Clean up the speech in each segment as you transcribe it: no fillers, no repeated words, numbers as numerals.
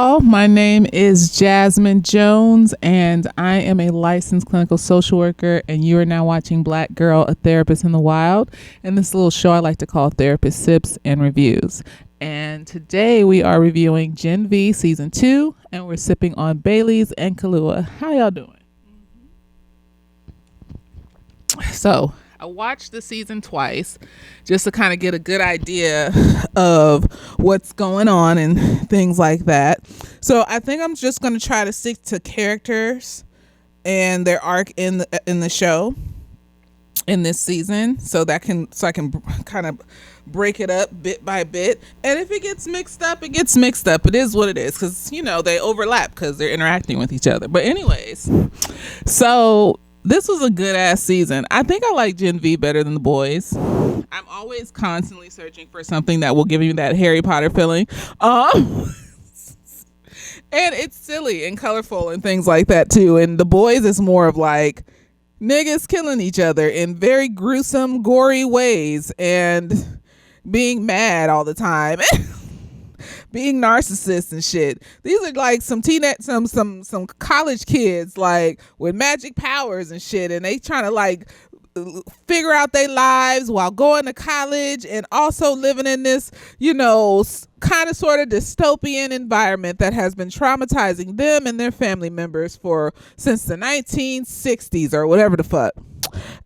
y'all. My name is Jasmine Jones, and I am a licensed clinical social worker, and you are now watching Black Girl, a Therapist in the Wild, and this little show I like to call Therapist Sips and Reviews. And today we are reviewing Gen V Season 2, and we're sipping on Baileys and Kahlua. How y'all doing? So, I watched the season twice just to kind of get a good idea of what's going on and things like that. So I think I'm just going to try to stick to characters and their arc in the show in this season, so I can kind of break it up bit by bit. And if it gets mixed up, it gets mixed up. It is what it is, because they overlap because they're interacting with each other. But anyways, so this was a good ass season. I think I like Gen V better than the boys. I'm always constantly searching for something that will give me that Harry Potter feeling. And it's silly and colorful and things like that too. And the boys is more of like niggas killing each other in very gruesome, gory ways and being mad all the time. Being narcissists and shit. These are like some college kids like with magic powers and shit, and they trying to like figure out their lives while going to college and also living in this, kind of sort of dystopian environment that has been traumatizing them and their family members since the 1960s or whatever the fuck.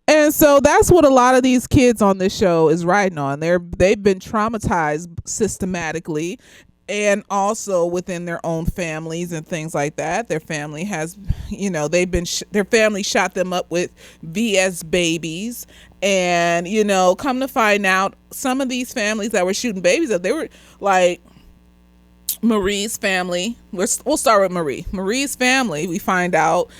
And so that's what a lot of these kids on this show is riding on. They've been traumatized systematically, and also within their own families and things like that. Their family has, their family shot them up with VS babies. And, come to find out, some of these families that were shooting babies up, they were like Marie's family. We'll start with Marie. Marie's family, we find out,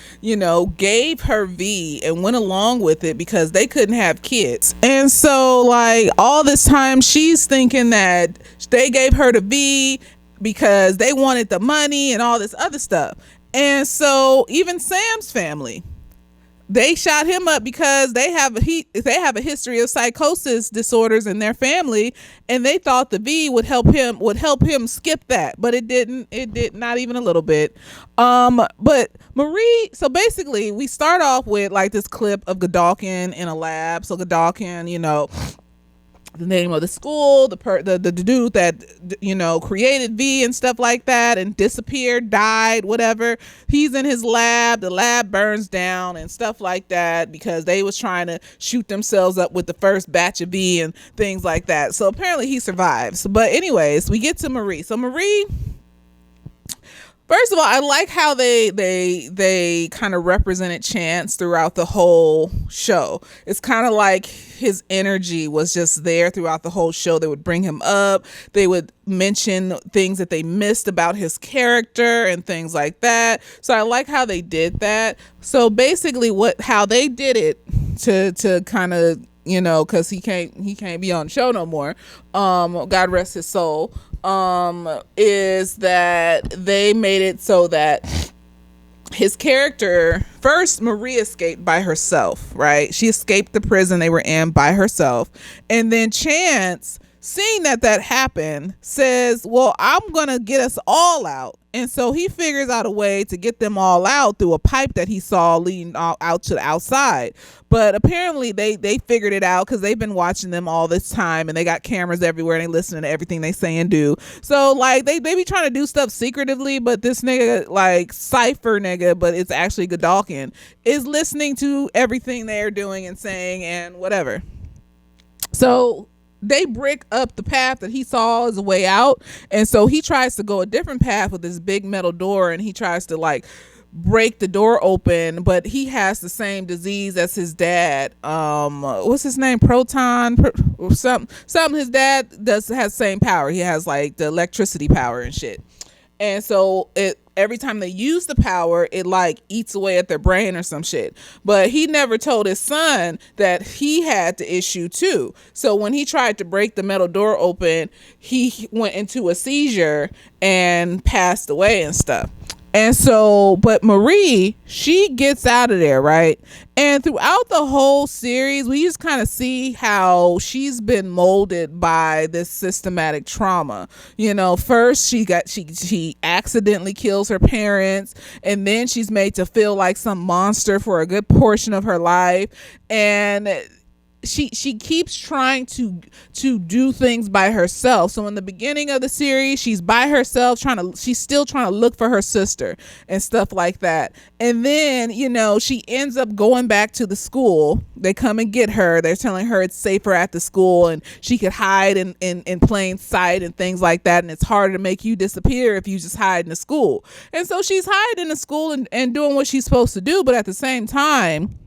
gave her V and went along with it because they couldn't have kids. And so like all this time she's thinking that they gave her the V because they wanted the money and all this other stuff. And so even Sam's family, they shot him up because they have a history of psychosis disorders in their family, and they thought the V would help him skip that, but it didn't. It did not even a little bit. But Marie. So basically, we start off with like this clip of Godolkin in a lab. So Godolkin, the name of the school, the dude that created V and stuff like that and disappeared, died, whatever. He's in his lab. The lab burns down and stuff like that because they was trying to shoot themselves up with the first batch of V and things like that. So apparently he survives. But anyways, we get to Marie. So Marie, first of all, I like how they kind of represented Chance throughout the whole show. It's kind of like his energy was just there throughout the whole show. They would bring him up. They would mention things that they missed about his character and things like that. So I like how they did that. So basically how they did it to kind of, because he can't be on the show no more. God rest his soul. Is that they made it so that his character, first Marie escaped by herself, right? She escaped the prison they were in by herself. And then Chance, seeing that happened, says, well, I'm gonna get us all out. And so he figures out a way to get them all out through a pipe that he saw leading out to the outside. But apparently they figured it out because they've been watching them all this time, and they got cameras everywhere and they listening to everything they say and do. So like they be trying to do stuff secretively, but this nigga, like Cypher nigga, but it's actually Godolkin, is listening to everything they're doing and saying and whatever. So they brick up the path that he saw as a way out, and so he tries to go a different path with this big metal door, and he tries to like break the door open, but he has the same disease as his dad. What's his name? Proton or something. His dad has the same power. He has like the electricity power and shit. And so every time they use the power, it like eats away at their brain or some shit. But he never told his son that he had the issue too. So when he tried to break the metal door open, he went into a seizure and passed away and stuff. And so, but Marie, she gets out of there, right? And throughout the whole series, we just kind of see how she's been molded by this systematic trauma. You know, first she accidentally kills her parents, and then she's made to feel like some monster for a good portion of her life. And she keeps trying to do things by herself. So in the beginning of the series, she's by herself she's still trying to look for her sister and stuff like that. And then, you know, she ends up going back to the school. They come and get her. They're telling her it's safer at the school and she could hide in plain sight and things like that. And it's harder to make you disappear if you just hide in the school. And so she's hiding in the school and doing what she's supposed to do. But at the same time,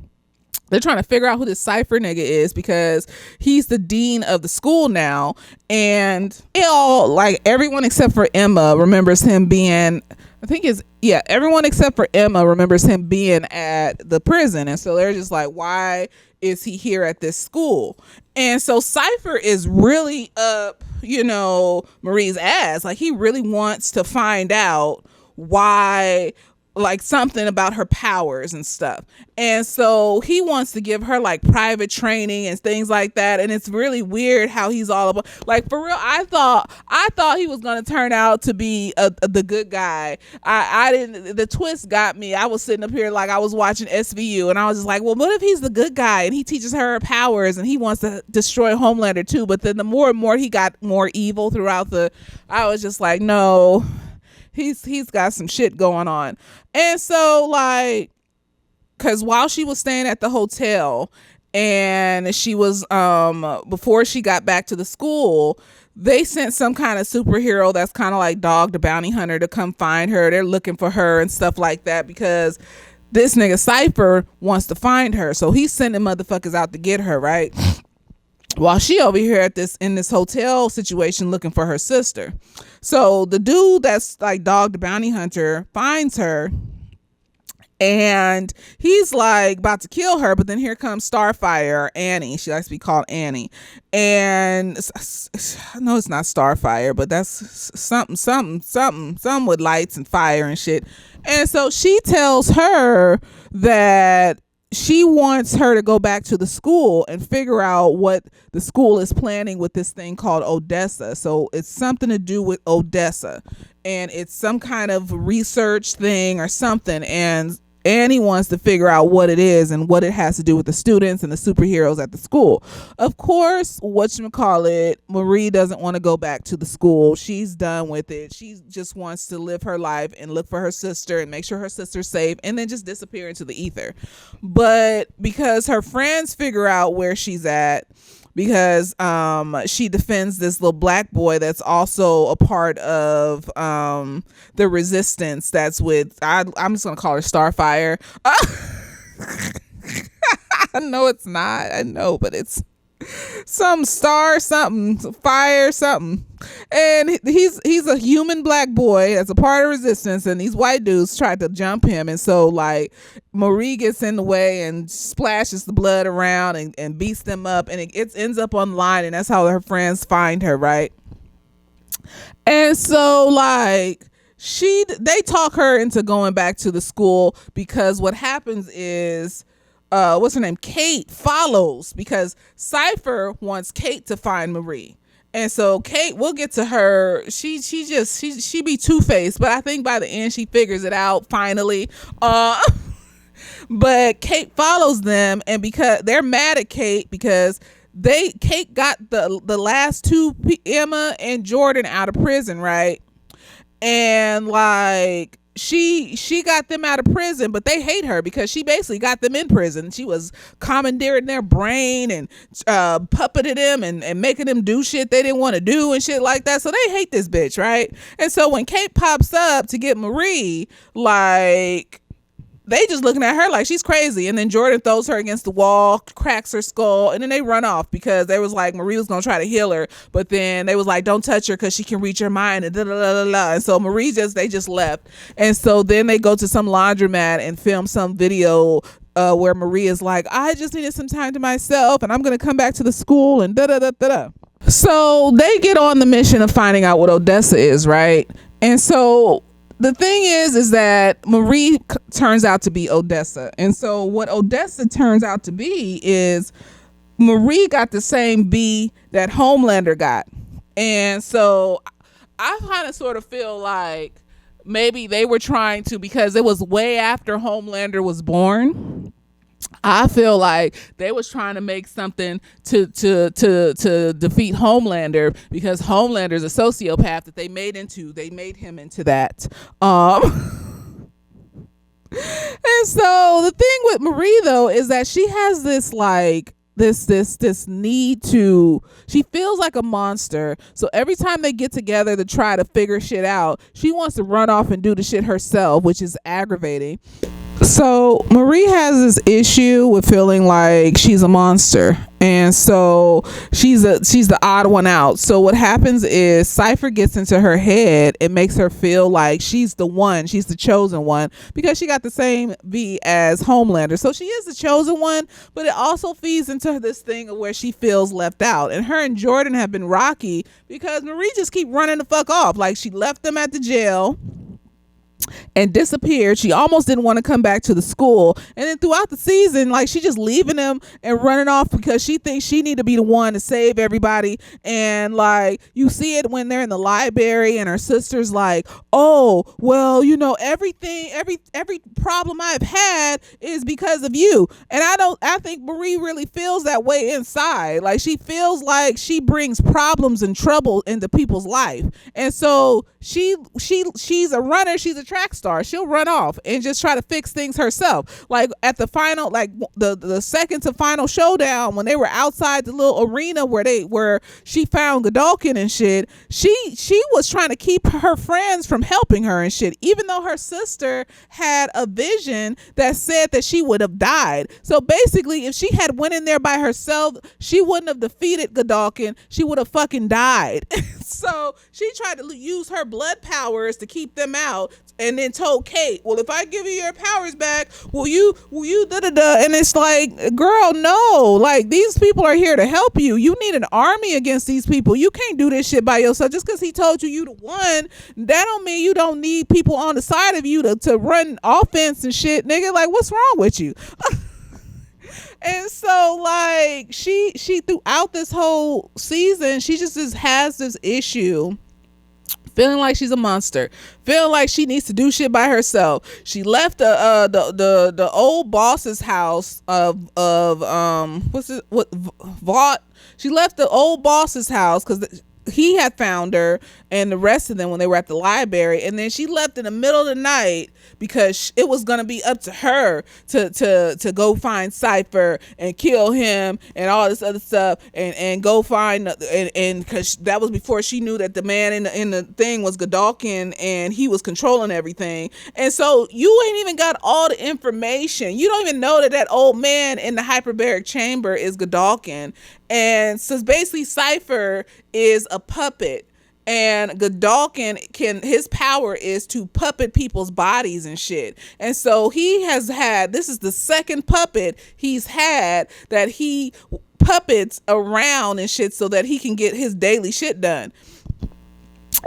they're trying to figure out who this Cypher nigga is because he's the dean of the school now. And everyone except for Emma remembers him being, everyone except for Emma remembers him being at the prison. And so they're just like, why is he here at this school? And so Cypher is really up, you know, Marie's ass. Like, he really wants to find out why, like, something about her powers and stuff. And so he wants to give her like private training and things like that. And it's really weird how he's all about, like, for real, I thought he was going to turn out to be the good guy. I didn't, the twist got me. I was sitting up here like I was watching SVU, and I was just like, well, what if he's the good guy and he teaches her powers and he wants to destroy Homelander too? But then the more and more he got more evil throughout I was just like, no, he's got some shit going on. And so, like, because while she was staying at the hotel and she was before she got back to the school, they sent some kind of superhero that's kind of like Dog the Bounty Hunter to come find her. They're looking for her and stuff like that because this nigga Cypher wants to find her. So he's sending motherfuckers out to get her, right? While she over here in this hotel situation looking for her sister. So the dude that's like Dog the Bounty Hunter finds her, and he's like about to kill her, but then here comes Starfire, Annie. She likes to be called Annie. And no, it's not Starfire, but that's something with lights and fire and shit. And so she tells her that she wants her to go back to the school and figure out what the school is planning with this thing called Odessa. So it's something to do with Odessa, and it's some kind of research thing or something. And Annie wants to figure out what it is and what it has to do with the students and the superheroes at the school. Of course, Marie doesn't want to go back to the school. She's done with it. She just wants to live her life and look for her sister and make sure her sister's safe and then just disappear into the ether. But because her friends figure out where she's at, because she defends this little black boy that's also a part of the resistance that's with, I'm just gonna call her Starfire. No, it's not. I know, but it's some star something, fire something. And he's a human black boy that's a part of resistance, and these white dudes tried to jump him. And so, like, Marie gets in the way and splashes the blood around and beats them up, and it ends up on the line, and that's how her friends find her, right? And so, like, they talk her into going back to the school, because what happens is what's her name, Kate, follows, because Cypher wants Kate to find Marie. And so Kate, we'll get to her. She be two-faced, but I think by the end she figures it out finally. But Kate follows them, and because they're mad at Kate because Kate got the last two, Emma and Jordan, out of prison, right? And like, she got them out of prison, but they hate her because she basically got them in prison. She was commandeering their brain and puppeted them and making them do shit they didn't want to do and shit like that. So they hate this bitch, right? And so when Kate pops up to get Marie, like, they just looking at her like she's crazy. And then Jordan throws her against the wall, cracks her skull, and then they run off because they was like, Marie was gonna try to heal her, but then they was like, don't touch her because she can reach her mind, and and so they just left. And so then they go to some laundromat and film some video where Marie is like, I just needed some time to myself, and I'm gonna come back to the school, and So they get on the mission of finding out what Odessa is, right? And so the thing is that Marie turns out to be Odessa. And so what Odessa turns out to be is Marie got the same B that Homelander got. And so I kind of sort of feel like maybe they were trying to, because it was way after Homelander was born. I feel like they was trying to make something to defeat Homelander, because Homelander's a sociopath that they made him into that. And so the thing with Marie though is that she has this like this need to, she feels like a monster. So every time they get together to try to figure shit out, she wants to run off and do the shit herself, which is aggravating. So Marie has this issue with feeling like she's a monster, and so she's the odd one out. So what happens is Cypher gets into her head and makes her feel like she's the chosen one, because she got the same V as Homelander. So she is the chosen one, but it also feeds into this thing of where she feels left out. And her and Jordan have been rocky because Marie just keep running the fuck off. Like, she left them at the jail and disappeared. She almost didn't want to come back to the school, and then throughout the season, like, she just leaving them and running off because she thinks she need to be the one to save everybody. And like, you see it when they're in the library and her sister's like, oh well, you know, every problem I've had is because of you. And I think Marie really feels that way inside. Like, she feels like she brings problems and trouble into people's life, and so she's a runner, she's a track star. She'll run off and just try to fix things herself. Like at the final, like the second to final showdown, when they were outside the little arena where she found Godolkin and shit, she was trying to keep her friends from helping her and shit, even though her sister had a vision that said that she would have died. So basically, if she had went in there by herself, she wouldn't have defeated Godolkin, she would have fucking died. So she tried to use her blood powers to keep them out, and then told Kate, well, if I give you your powers back, will you da-da-da. And it's like, girl, no, like, these people are here to help you. You need an army against these people. You can't do this shit by yourself. Just because he told you the one, that don't mean you don't need people on the side of you to run offense and shit, nigga. Like, what's wrong with you? And so, like, she throughout this whole season, she just has this issue feeling like she's a monster, feeling like she needs to do shit by herself. She left the old boss's house of Vought. She left the old boss's house because he had found her and the rest of them when they were at the library, and then she left in the middle of the night because it was going to be up to her to go find Cypher and kill him and all this other stuff, and go find and because that was before she knew that the man in the thing was Godolkin and he was controlling everything. And so you ain't even got all the information. You don't even know that old man in the hyperbaric chamber is Godolkin. And so basically Cypher is a puppet, and Godolkin his power is to puppet people's bodies and shit. And so this is the second puppet he's had that he puppets around and shit so that he can get his daily shit done.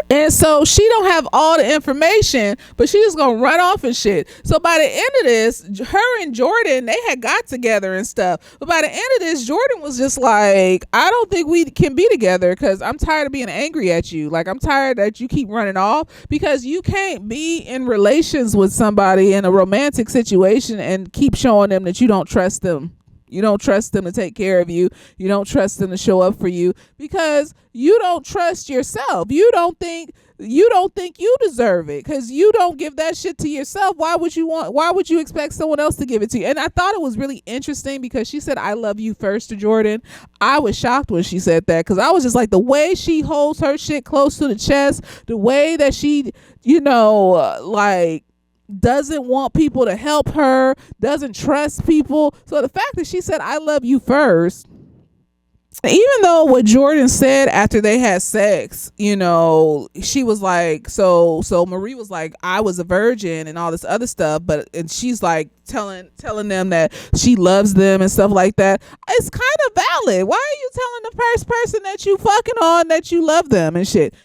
And so she don't have all the information, but she just gonna run off and shit. So by the end of this, her and Jordan, they had got together and stuff. But by the end of this, Jordan was just like, I don't think we can be together because I'm tired of being angry at you. Like, I'm tired that you keep running off, because you can't be in relations with somebody in a romantic situation and keep showing them that you don't trust them. You don't trust them to take care of you. You don't trust them to show up for you because you don't trust yourself. You don't think you deserve it because you don't give that shit to yourself. Why would you expect someone else to give it to you? And I thought it was really interesting because she said, I love you first to Jordan. I was shocked when she said that, because I was just like, the way she holds her shit close to the chest, the way that she, like, doesn't want people to help her, doesn't trust people. So the fact that she said, I love you first, even though what Jordan said after they had sex, she was like, so Marie was like, I was a virgin and all this other stuff, and she's like telling them that she loves them and stuff like that. It's kind of valid. Why are you telling the first person that you fucking on that you love them and shit?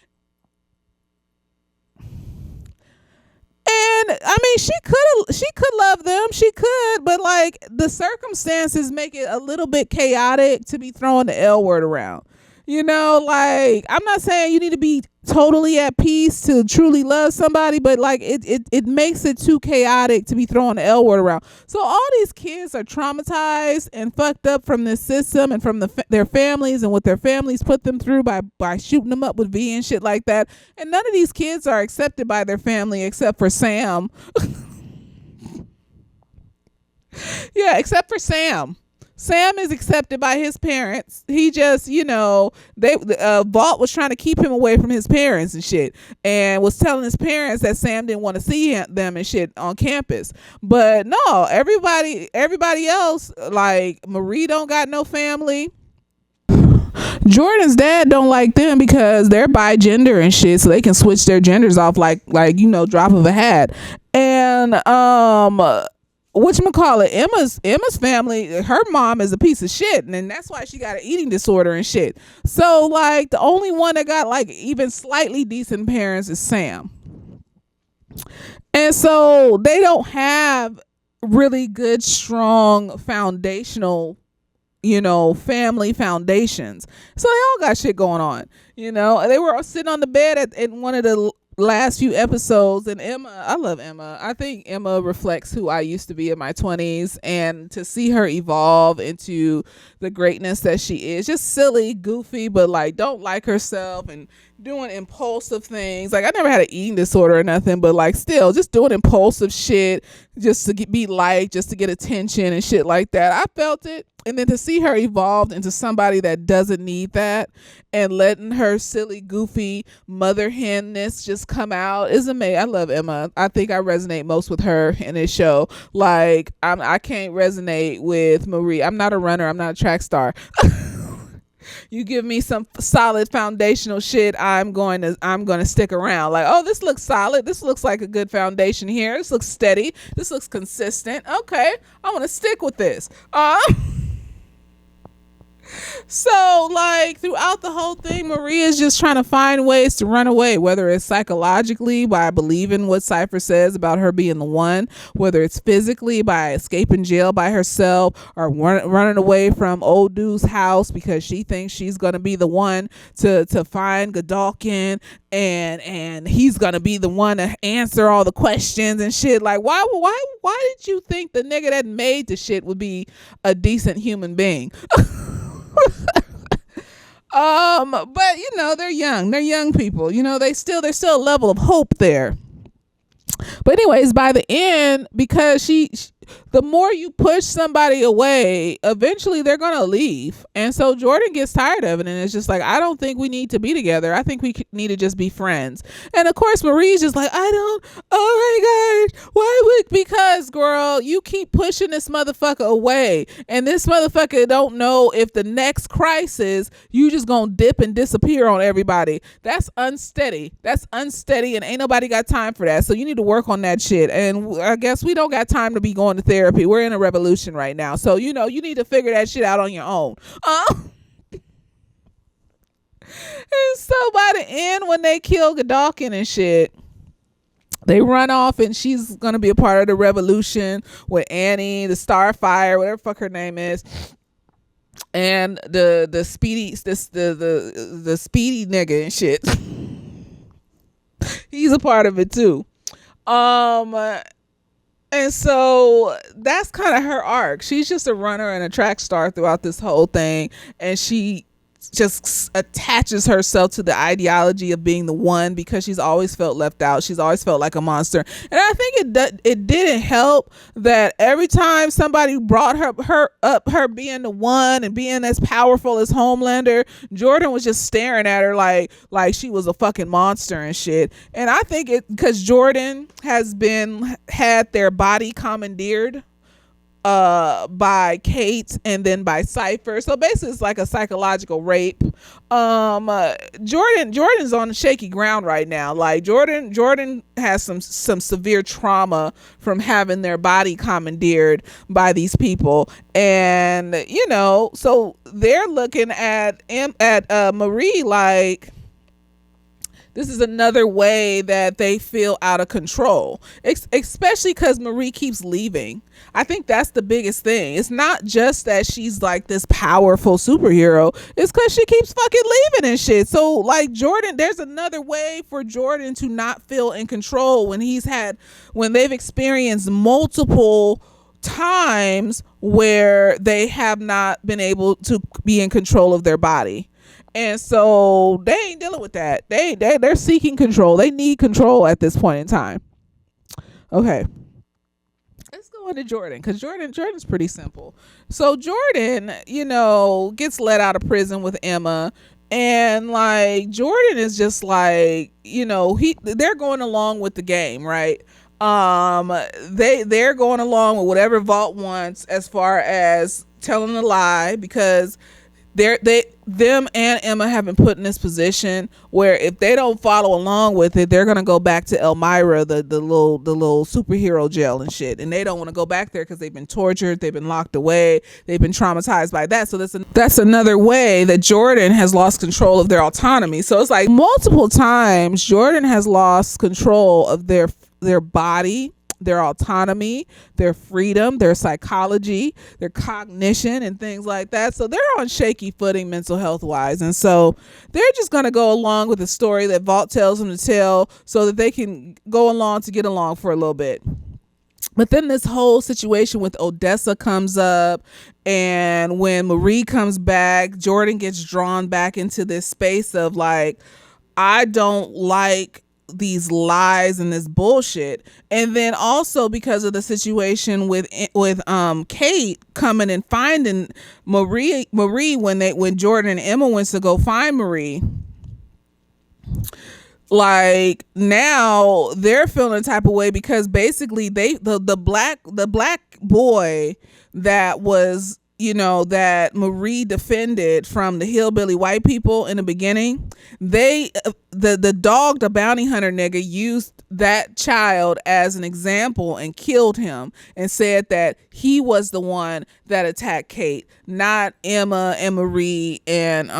And I mean, she could love them, she could, but like the circumstances make it a little bit chaotic to be throwing the L word around. Like I'm not saying you need to be totally at peace to truly love somebody, but like it makes it too chaotic to be throwing the L word around. So all these kids are traumatized and fucked up from this system and from their families and what their families put them through by shooting them up with V and shit like that. And none of these kids are accepted by their family except for Sam. Yeah, except for Sam. Sam is accepted by his parents. He just, Vaught was trying to keep him away from his parents and shit, and was telling his parents that Sam didn't want to see them and shit on campus. But no, everybody else, like Marie, don't got no family. Jordan's dad don't like them because they're bi-gender and shit, so they can switch their genders off like drop of a hat. And whatchamacallit, Emma's family, her mom is a piece of shit, and then that's why she got an eating disorder and shit. So like the only one that got like even slightly decent parents is Sam. And so they don't have really good, strong, foundational, family foundations. So they all got shit going on. They were sitting on the bed in one of the last few episodes, and I love Emma. I think Emma reflects who I used to be in my 20s, and to see her evolve into the greatness that she is, just silly, goofy, but like don't like herself and doing impulsive things. Like I never had an eating disorder or nothing, but like still just doing impulsive shit just to be liked, just to get attention and shit like that. I felt it. And then to see her evolved into somebody that doesn't need that and letting her silly, goofy mother henness just come out is amazing. I love Emma. I think I resonate most with her in this show. Like I can't resonate with Marie. I'm not a runner. I'm not a track star. You give me some solid foundational shit, I'm going to stick around. Like, oh, this looks solid. This looks like a good foundation here. This looks steady. This looks consistent. Okay, I want to stick with this. So like throughout the whole thing, Maria is just trying to find ways to run away, whether it's psychologically by believing what Cypher says about her being the one, whether it's physically by escaping jail by herself, or running away from old dude's house because she thinks she's going to be the one to find Godalkin, and he's going to be the one to answer all the questions and shit. Like why did you think the nigga that made the shit would be a decent human being? But they're young people, there's still a level of hope there. But anyways, by the end, because the more you push somebody away, eventually they're gonna leave. And so Jordan gets tired of it, and it's just like, I don't think we need to be together. I think we need to just be friends. And of course Marie's just like, oh my gosh, because girl, you keep pushing this motherfucker away, and this motherfucker don't know if the next crisis you just gonna dip and disappear on everybody. That's unsteady, and ain't nobody got time for that. So you need to work on that shit. And I guess we don't got time to be going to therapy. We're in a revolution right now, so you need to figure that shit out on your own. And so by the end, when they kill Godalkin and shit, they run off, and she's gonna be a part of the revolution with Annie, the Starfire, whatever the fuck her name is, and the speedy the speedy nigga and shit. He's a part of it too. And so that's kind of her arc. She's just a runner and a track star throughout this whole thing, and she just attaches herself to the ideology of being the one because she's always felt left out. She's always felt like a monster. And I think it didn't help that every time somebody brought her up, her being the one and being as powerful as Homelander, Jordan was just staring at her like she was a fucking monster and shit. And I think it because Jordan had their body commandeered by Kate and then by Cypher. So basically it's like a psychological rape. Jordan's on shaky ground right now. Like Jordan has some severe trauma from having their body commandeered by these people. And so they're looking at Marie like This is another way that they feel out of control, especially because Marie keeps leaving. I think that's the biggest thing. It's not just that she's like this powerful superhero, it's because she keeps fucking leaving and shit. So, like, Jordan, there's another way for Jordan to not feel in control when they've experienced multiple times where they have not been able to be in control of their body. And so they ain't dealing with that. They're seeking control. They need control at this point in time. Okay. Let's go into Jordan, because Jordan's pretty simple. So Jordan, gets let out of prison with Emma, and like Jordan is just like, they're going along with the game, right? They're going along with whatever Vault wants as far as telling a lie, because them and Emma have been put in this position where if they don't follow along with it, they're gonna go back to Elmira, the little superhero jail and shit, and they don't want to go back there because they've been tortured, they've been locked away, they've been traumatized by that. So that's another way that Jordan has lost control of their autonomy. So it's like multiple times Jordan has lost control of their body, their autonomy, their freedom, their psychology, their cognition, and things like that. So they're on shaky footing mental health wise. And so they're just going to go along with the story that Vault tells them to tell so that they can go along to get along for a little bit. But then this whole situation with Odessa comes up, and when Marie comes back, Jordan gets drawn back into this space of like, I don't like these lies and this bullshit. And then also because of the situation with Kate coming and finding Marie when Jordan and Emma went to go find Marie, like now they're feeling a type of way because basically the black boy that was that Marie defended from the hillbilly white people in the beginning, the dog, the bounty hunter nigga, used that child as an example and killed him and said that he was the one that attacked Kate, not Emma and Marie and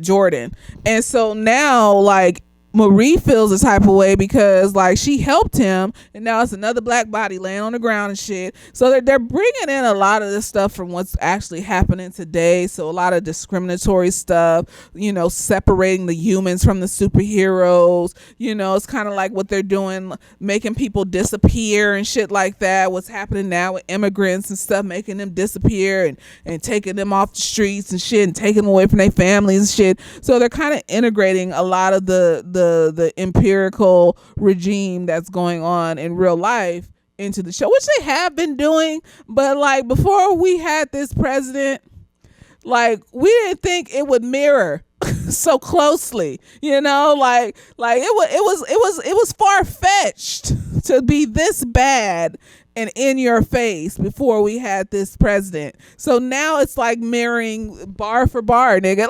Jordan. And so now like Marie feels this type of way because like she helped him, and now it's another black body laying on the ground and shit. So they're bringing in a lot of this stuff from what's actually happening today. So a lot of discriminatory stuff, separating the humans from the superheroes. It's kind of like what they're doing, making people disappear and shit like that. What's happening now with immigrants and stuff, making them disappear and taking them off the streets and shit and taking them away from their families and shit. So they're kind of integrating a lot of the empirical regime that's going on in real life into the show, which they have been doing. But like before we had this president, like we didn't think it would mirror so closely, like it was far-fetched to be this bad and in your face before we had this president. So now it's like mirroring bar for bar, nigga.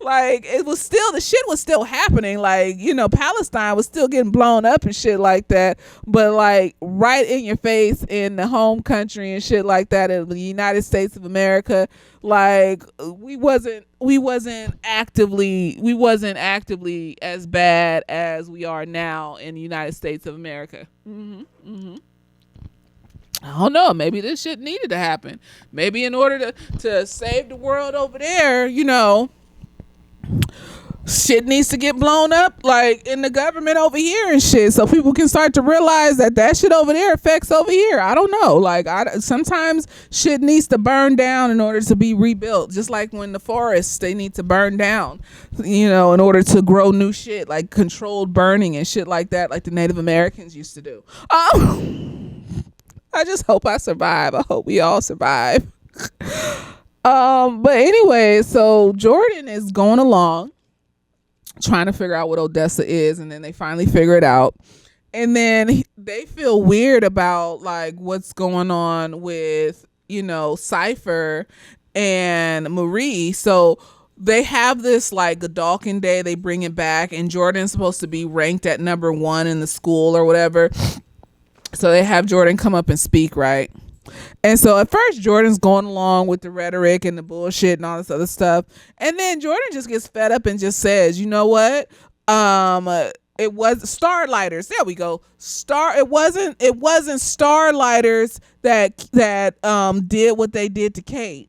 Like it was still, the shit was still happening. Like, Palestine was still getting blown up and shit like that. But like right in your face in the home country and shit like that in the United States of America, like we wasn't actively as bad as we are now in the United States of America. I don't know. Maybe this shit needed to happen. Maybe in order to save the world over there, shit needs to get blown up like in the government over here and shit, so people can start to realize that shit over there affects over here. I don't know, like sometimes shit needs to burn down in order to be rebuilt, just like when the forests, they need to burn down in order to grow new shit, like controlled burning and shit like that, like the Native Americans used to do. I just hope I survive. I hope we all survive. But anyway, so Jordan is going along trying to figure out what Odessa is, and then they finally figure it out, and then they feel weird about like what's going on with Cypher and Marie. So they have this like Godalkin Day, they bring it back, and Jordan's supposed to be ranked at number 1 in the school or whatever. So they have Jordan come up and speak, right? And so at first Jordan's going along with the rhetoric and the bullshit and all this other stuff. And then Jordan just gets fed up and just says, you know what? It was Starlighters. There we go. It wasn't Starlighters that did what they did to Kate.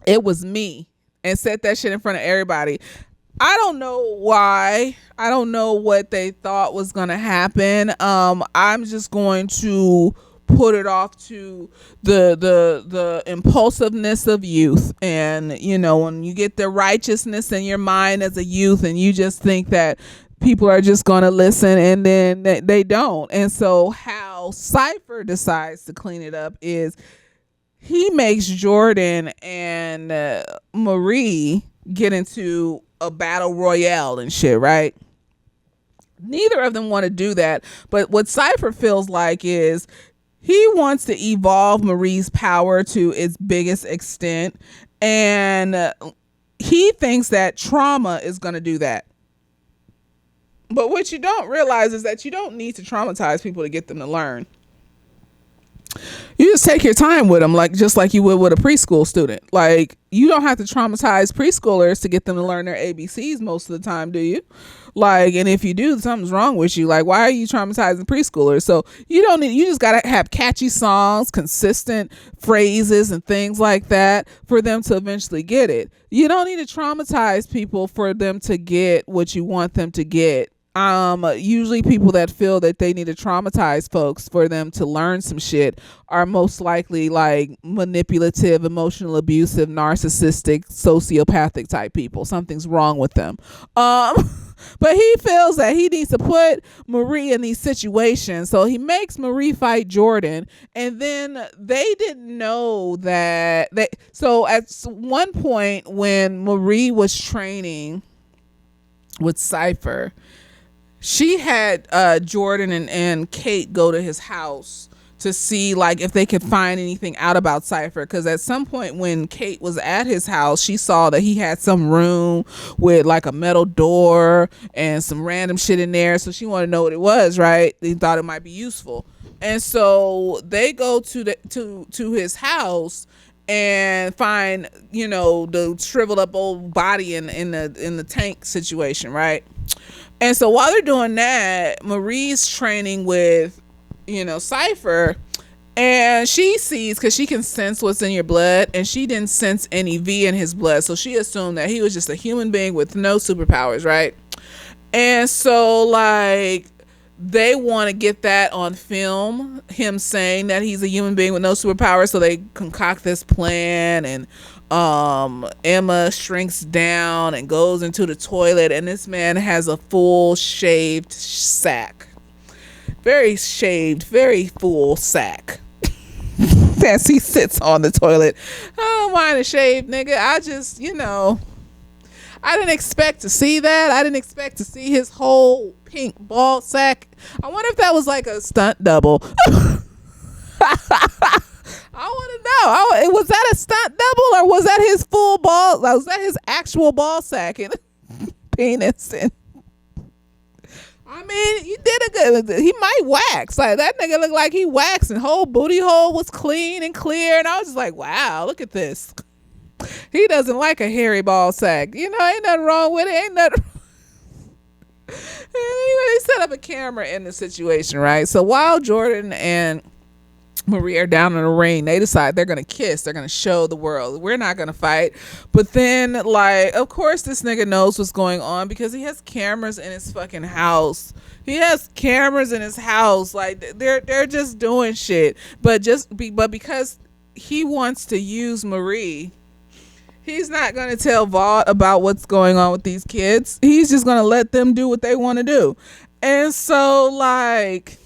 It was me. And said that shit in front of everybody. I don't know why. I don't know what they thought was gonna happen. I'm just going to put it off to the impulsiveness of youth. And when you get the righteousness in your mind as a youth and you just think that people are just going to listen, and then they don't. And so how Cypher decides to clean it up is he makes Jordan and Marie get into a battle royale and shit, right? Neither of them want to do that, but what Cypher feels like is he wants to evolve Marie's power to its biggest extent, and he thinks that trauma is going to do that. But what you don't realize is that you don't need to traumatize people to get them to learn. You just take your time with them, just like you would with a preschool student. Like, you don't have to traumatize preschoolers to get them to learn their ABCs most of the time, do you? Like, and if you do, something's wrong with you. Like, why are you traumatizing preschoolers? So you just gotta have catchy songs, consistent phrases and things like that for them to eventually get it. You don't need to traumatize people for them to get what you want them to get. Usually people that feel that they need to traumatize folks for them to learn some shit are most likely like manipulative, emotional, abusive, narcissistic, sociopathic type people. Something's wrong with them. But he feels that he needs to put Marie in these situations. So he makes Marie fight Jordan. And then they didn't know that so at one point when Marie was training with Cypher, she had Jordan and Kate go to his house to see like if they could find anything out about Cypher, because at some point when Kate was at his house, she saw that he had some room with like a metal door and some random shit in there, so she wanted to know what it was, right? They thought it might be useful. And so they go to his house and find the shriveled up old body in the tank situation, right? And so while they're doing that, Marie's training with, Cypher, and she sees, because she can sense what's in your blood, and she didn't sense any V in his blood. So she assumed that he was just a human being with no superpowers, right? And so, like, they want to get that on film, him saying that he's a human being with no superpowers. So they concoct this plan, and Emma shrinks down and goes into the toilet, and this man has a full shaved sack, very shaved, very full sack as he sits on the toilet. I don't mind a shaved nigga. I just I didn't expect to see that. I didn't expect to see his whole pink ball sack. I wonder if that was like a stunt double. I want to know. Was that a stunt double, or was that his full ball? Was that his actual ball sack and penis? And I mean, you did a good. He might wax. Like, that nigga looked like he waxed, and whole booty hole was clean and clear. And I was just like, wow, look at this. He doesn't like a hairy ball sack. Ain't nothing wrong with it. Ain't nothing. Anyway, they set up a camera in the situation, right? So while Jordan and Marie are down in the ring, they decide they're gonna kiss. They're gonna show the world we're not gonna fight. But then, like, of course this nigga knows what's going on because he has cameras in his fucking house. He has cameras in his house. Like, they're just doing shit. But because he wants to use Marie, he's not going to tell Vaught about what's going on with these kids. He's just going to let them do what they want to do. And so, like,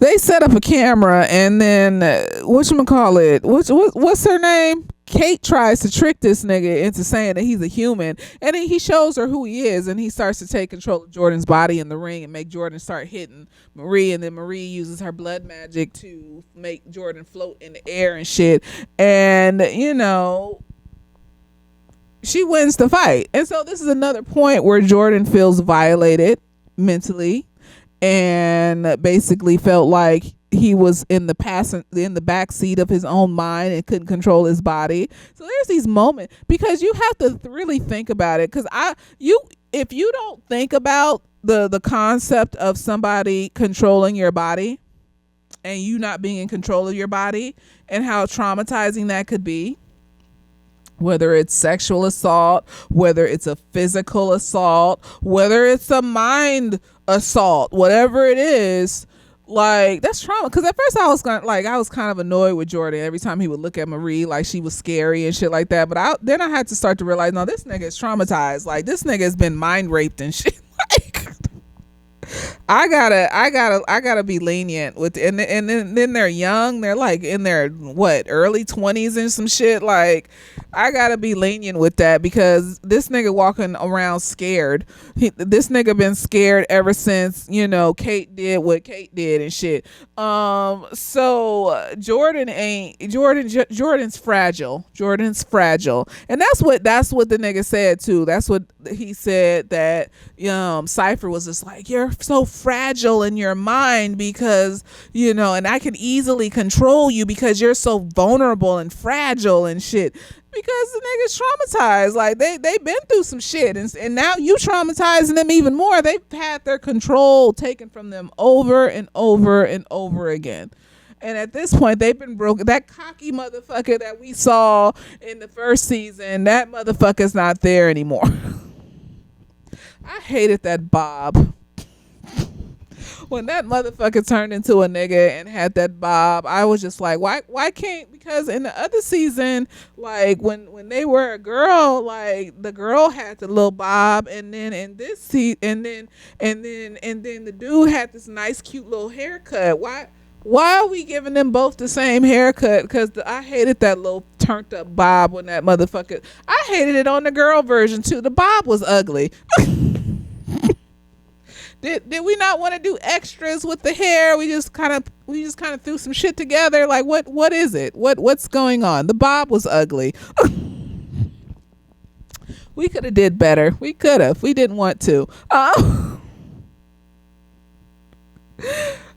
they set up a camera, and then whatchamacallit, what's her name? Kate tries to trick this nigga into saying that he's a human, and then he shows her who he is, and he starts to take control of Jordan's body in the ring and make Jordan start hitting Marie, and then Marie uses her blood magic to make Jordan float in the air and shit, and she wins the fight. And so this is another point where Jordan feels violated mentally and basically felt like he was in the back seat of his own mind and couldn't control his body. So there's these moments, because you have to really think about it, because if you don't think about the concept of somebody controlling your body and you not being in control of your body and how traumatizing that could be, whether it's sexual assault, whether it's a physical assault, whether it's a mind assault, whatever it is, like, that's trauma. Because at first I was kind of annoyed with Jordan every time he would look at Marie like she was scary and shit like that. But then I had to start to realize, no, this nigga is traumatized. Like, this nigga has been mind raped and shit. Like, I gotta be lenient with, and then they're young. They're like in their early 20s and some shit. Like, I gotta be lenient with that, because this nigga walking around scared. This nigga been scared ever since, Kate did what Kate did and shit. So Jordan's fragile. Jordan's fragile, and that's what the nigga said too. That's what he said, that Cypher was just like, you're so fragile in your mind because and I can easily control you because you're so vulnerable and fragile and shit. Because the niggas traumatized, like they've been through some shit, and now you traumatizing them even more. They've had their control taken from them over and over and over again. And at this point, they've been broken. That cocky motherfucker that we saw in the first season, that motherfucker's not there anymore. I hated that Bob. When that motherfucker turned into a nigga and had that bob, I was just like, why can't, because in the other season, like when they were a girl, like the girl had the little bob, and then in this and then the dude had this nice cute little haircut. Why are we giving them both the same haircut? Because I hated that little turned up bob when that motherfucker. I hated it on the girl version too. The bob was ugly. Did we not want to do extras with the hair? We just kind of threw some shit together. Like, what is it? What's going on? The bob was ugly. We could have did better. We could have. We didn't want to.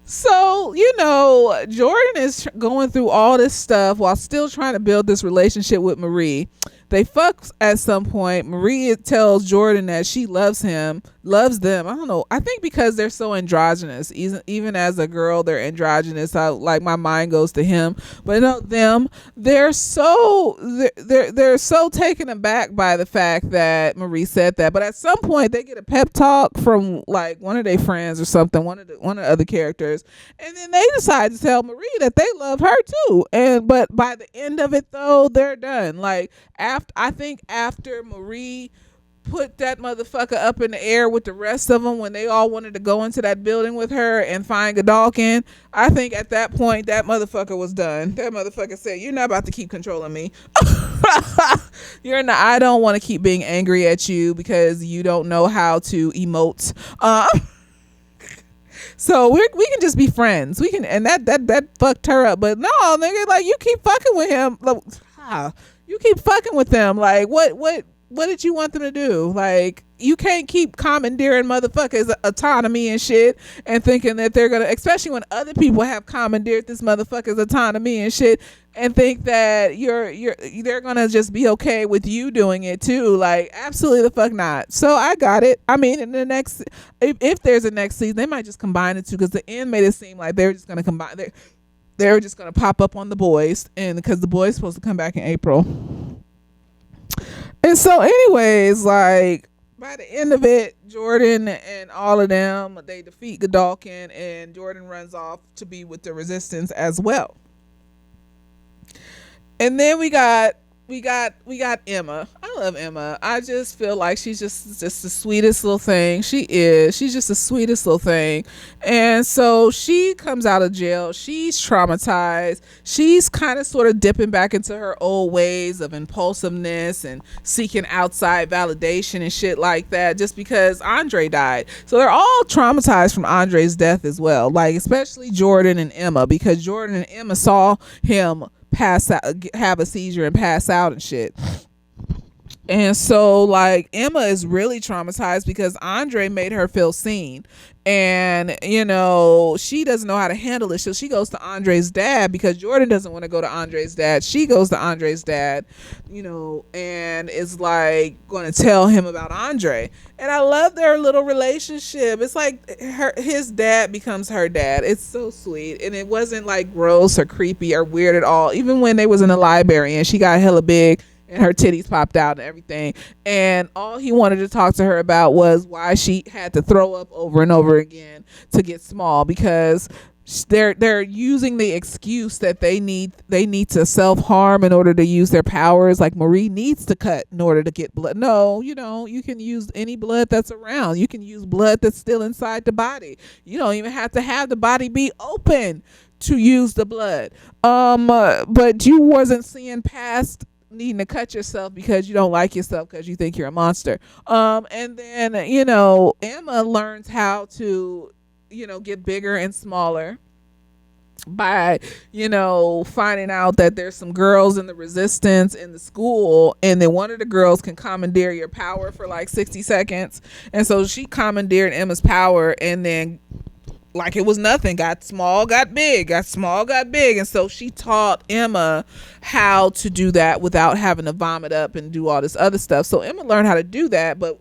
So, Jordan is going through all this stuff while still trying to build this relationship with Marie. They fuck at some point. Marie tells Jordan that she loves them. I don't know. I think because they're so androgynous. Even as a girl, they're androgynous. My mind goes to him. But no, them. They're so taken aback by the fact that Marie said that. But at some point, they get a pep talk from like one of their friends or something, one of the other characters, and then they decide to tell Marie that they love her too. But by the end of it, though, they're done. Like, after Marie put that motherfucker up in the air with the rest of them, when they all wanted to go into that building with her and find Godalkin, I think at that point that motherfucker was done. That motherfucker said, you're not about to keep controlling me. I don't want to keep being angry at you because you don't know how to emote. So we can just be friends. We can, and that fucked her up. But no, nigga, like, you keep fucking with him. You keep fucking with them. Like, what did you want them to do? Like, you can't keep commandeering motherfuckers' autonomy and shit and thinking that they're gonna, especially when other people have commandeered this motherfucker's autonomy and shit, and think that they're gonna just be okay with you doing it too. Like, absolutely the fuck not. So I got it. I mean, in the next, if there's a next season, they might just combine the two, because the end made it seem like they were just gonna combine. They were just gonna pop up on the boys, and because the boys supposed to come back in April. And so anyways, like, by the end of it, Jordan and all of them, they defeat Godalkin, and Jordan runs off to be with the Resistance as well. And then we got Emma. I love Emma. I just feel like she's just the sweetest little thing. She's just the sweetest little thing. And so she comes out of jail. She's traumatized. She's kind of sort of dipping back into her old ways of impulsiveness and seeking outside validation and shit like that, just because Andre died. So they're all traumatized from Andre's death as well. Like, especially Jordan and Emma, because Jordan and Emma saw him pass out, have a seizure and pass out and shit. And so, like, Emma is really traumatized because Andre made her feel seen. And, she doesn't know how to handle it. So she goes to Andre's dad because Jordan doesn't want to go to Andre's dad. She goes to Andre's dad, and is like going to tell him about Andre. And I love their little relationship. It's like his dad becomes her dad. It's so sweet. And it wasn't like gross or creepy or weird at all. Even when they was in the library and she got hella big and her titties popped out and everything, and all he wanted to talk to her about was why she had to throw up over and over again to get small, because they're using the excuse that they need to self-harm in order to use their powers. Like, Marie needs to cut in order to get blood. No, you can use any blood that's around. You can use blood that's still inside the body. You don't even have to have the body be open to use the blood. But you wasn't seeing past needing to cut yourself because you don't like yourself because you think you're a monster. And then, Emma learns how to, get bigger and smaller by, finding out that there's some girls in the resistance in the school, and then one of the girls can commandeer your power for like 60 seconds. And so she commandeered Emma's power, and then, like it was nothing, got small, got big, got small, got big. And so she taught Emma how to do that without having to vomit up and do all this other stuff. So Emma learned how to do that. But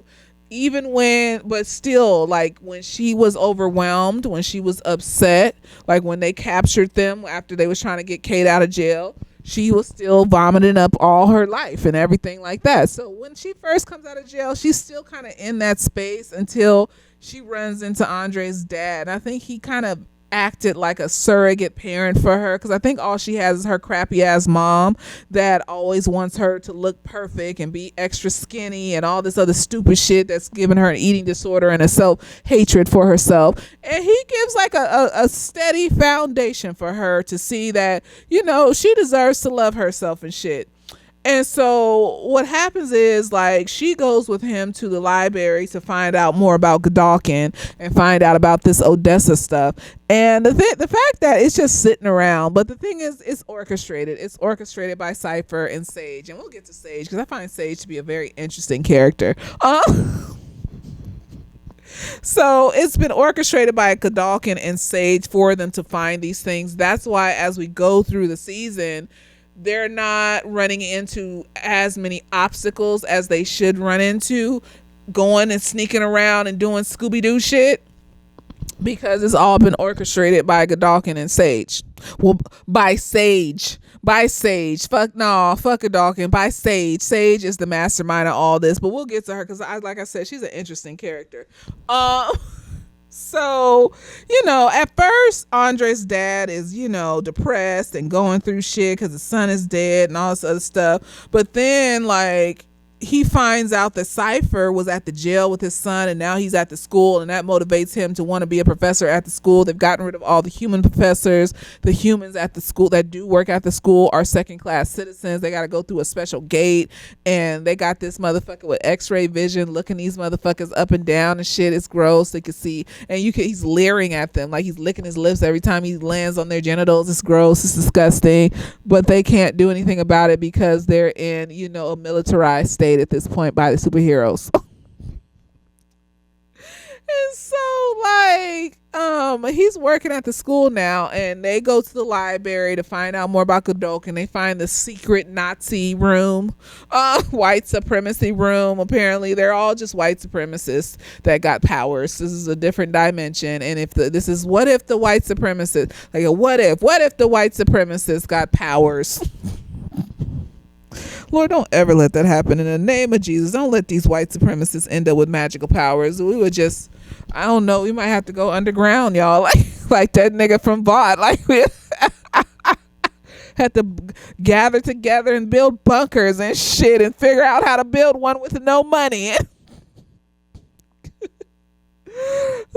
still, like, when she was overwhelmed, when she was upset, like when they captured them after they was trying to get Kate out of jail, she was still vomiting up all her life and everything like that. So when she first comes out of jail, she's still kind of in that space until she runs into Andre's dad. I think he kind of acted like a surrogate parent for her, because I think all she has is her crappy ass mom that always wants her to look perfect and be extra skinny and all this other stupid shit that's giving her an eating disorder and a self-hatred for herself. And he gives like a steady foundation for her to see that, she deserves to love herself and shit. And so what happens is, like, she goes with him to the library to find out more about Godolkin and find out about this Odessa stuff. And the fact that it's just sitting around, but the thing is, it's orchestrated. It's orchestrated by Cypher and Sage, and we'll get to Sage because I find Sage to be a very interesting character. So it's been orchestrated by Godolkin and Sage for them to find these things. That's why as we go through the season, they're not running into as many obstacles as they should run into, going and sneaking around and doing Scooby-Doo shit, because it's all been orchestrated by Godolkin and Sage. Well, by Sage. Fuck Godolkin. By Sage. Sage is the mastermind of all this, but we'll get to her because, like I said, she's an interesting character. So, at first, Andre's dad is, depressed and going through shit because his son is dead and all this other stuff. But then, like, he finds out that Cypher was at the jail with his son, and now he's at the school, and that motivates him to want to be a professor at the school. They've gotten rid of all the human professors. The humans at the school that do work at the school are second-class citizens. They got to go through a special gate, and they got this motherfucker with x-ray vision looking these motherfuckers up and down and shit. It's gross. They can see, and he's leering at them, like he's licking his lips every time he lands on their genitals. It's gross. It's disgusting, but they can't do anything about it because they're in, a militarized state at this point by the superheroes. And so, like, he's working at the school now, and they go to the library to find out more about Godolkin. They find the secret Nazi room, white supremacy room. Apparently, they're all just white supremacists that got powers. This is a different dimension, and what if the white supremacists, like, what if the white supremacists got powers? Lord, don't ever let that happen. In the name of Jesus, don't let these white supremacists end up with magical powers. We would just, I don't know, we might have to go underground, y'all. Like that nigga from Vought. Like, we had to gather together and build bunkers and shit and figure out how to build one with no money.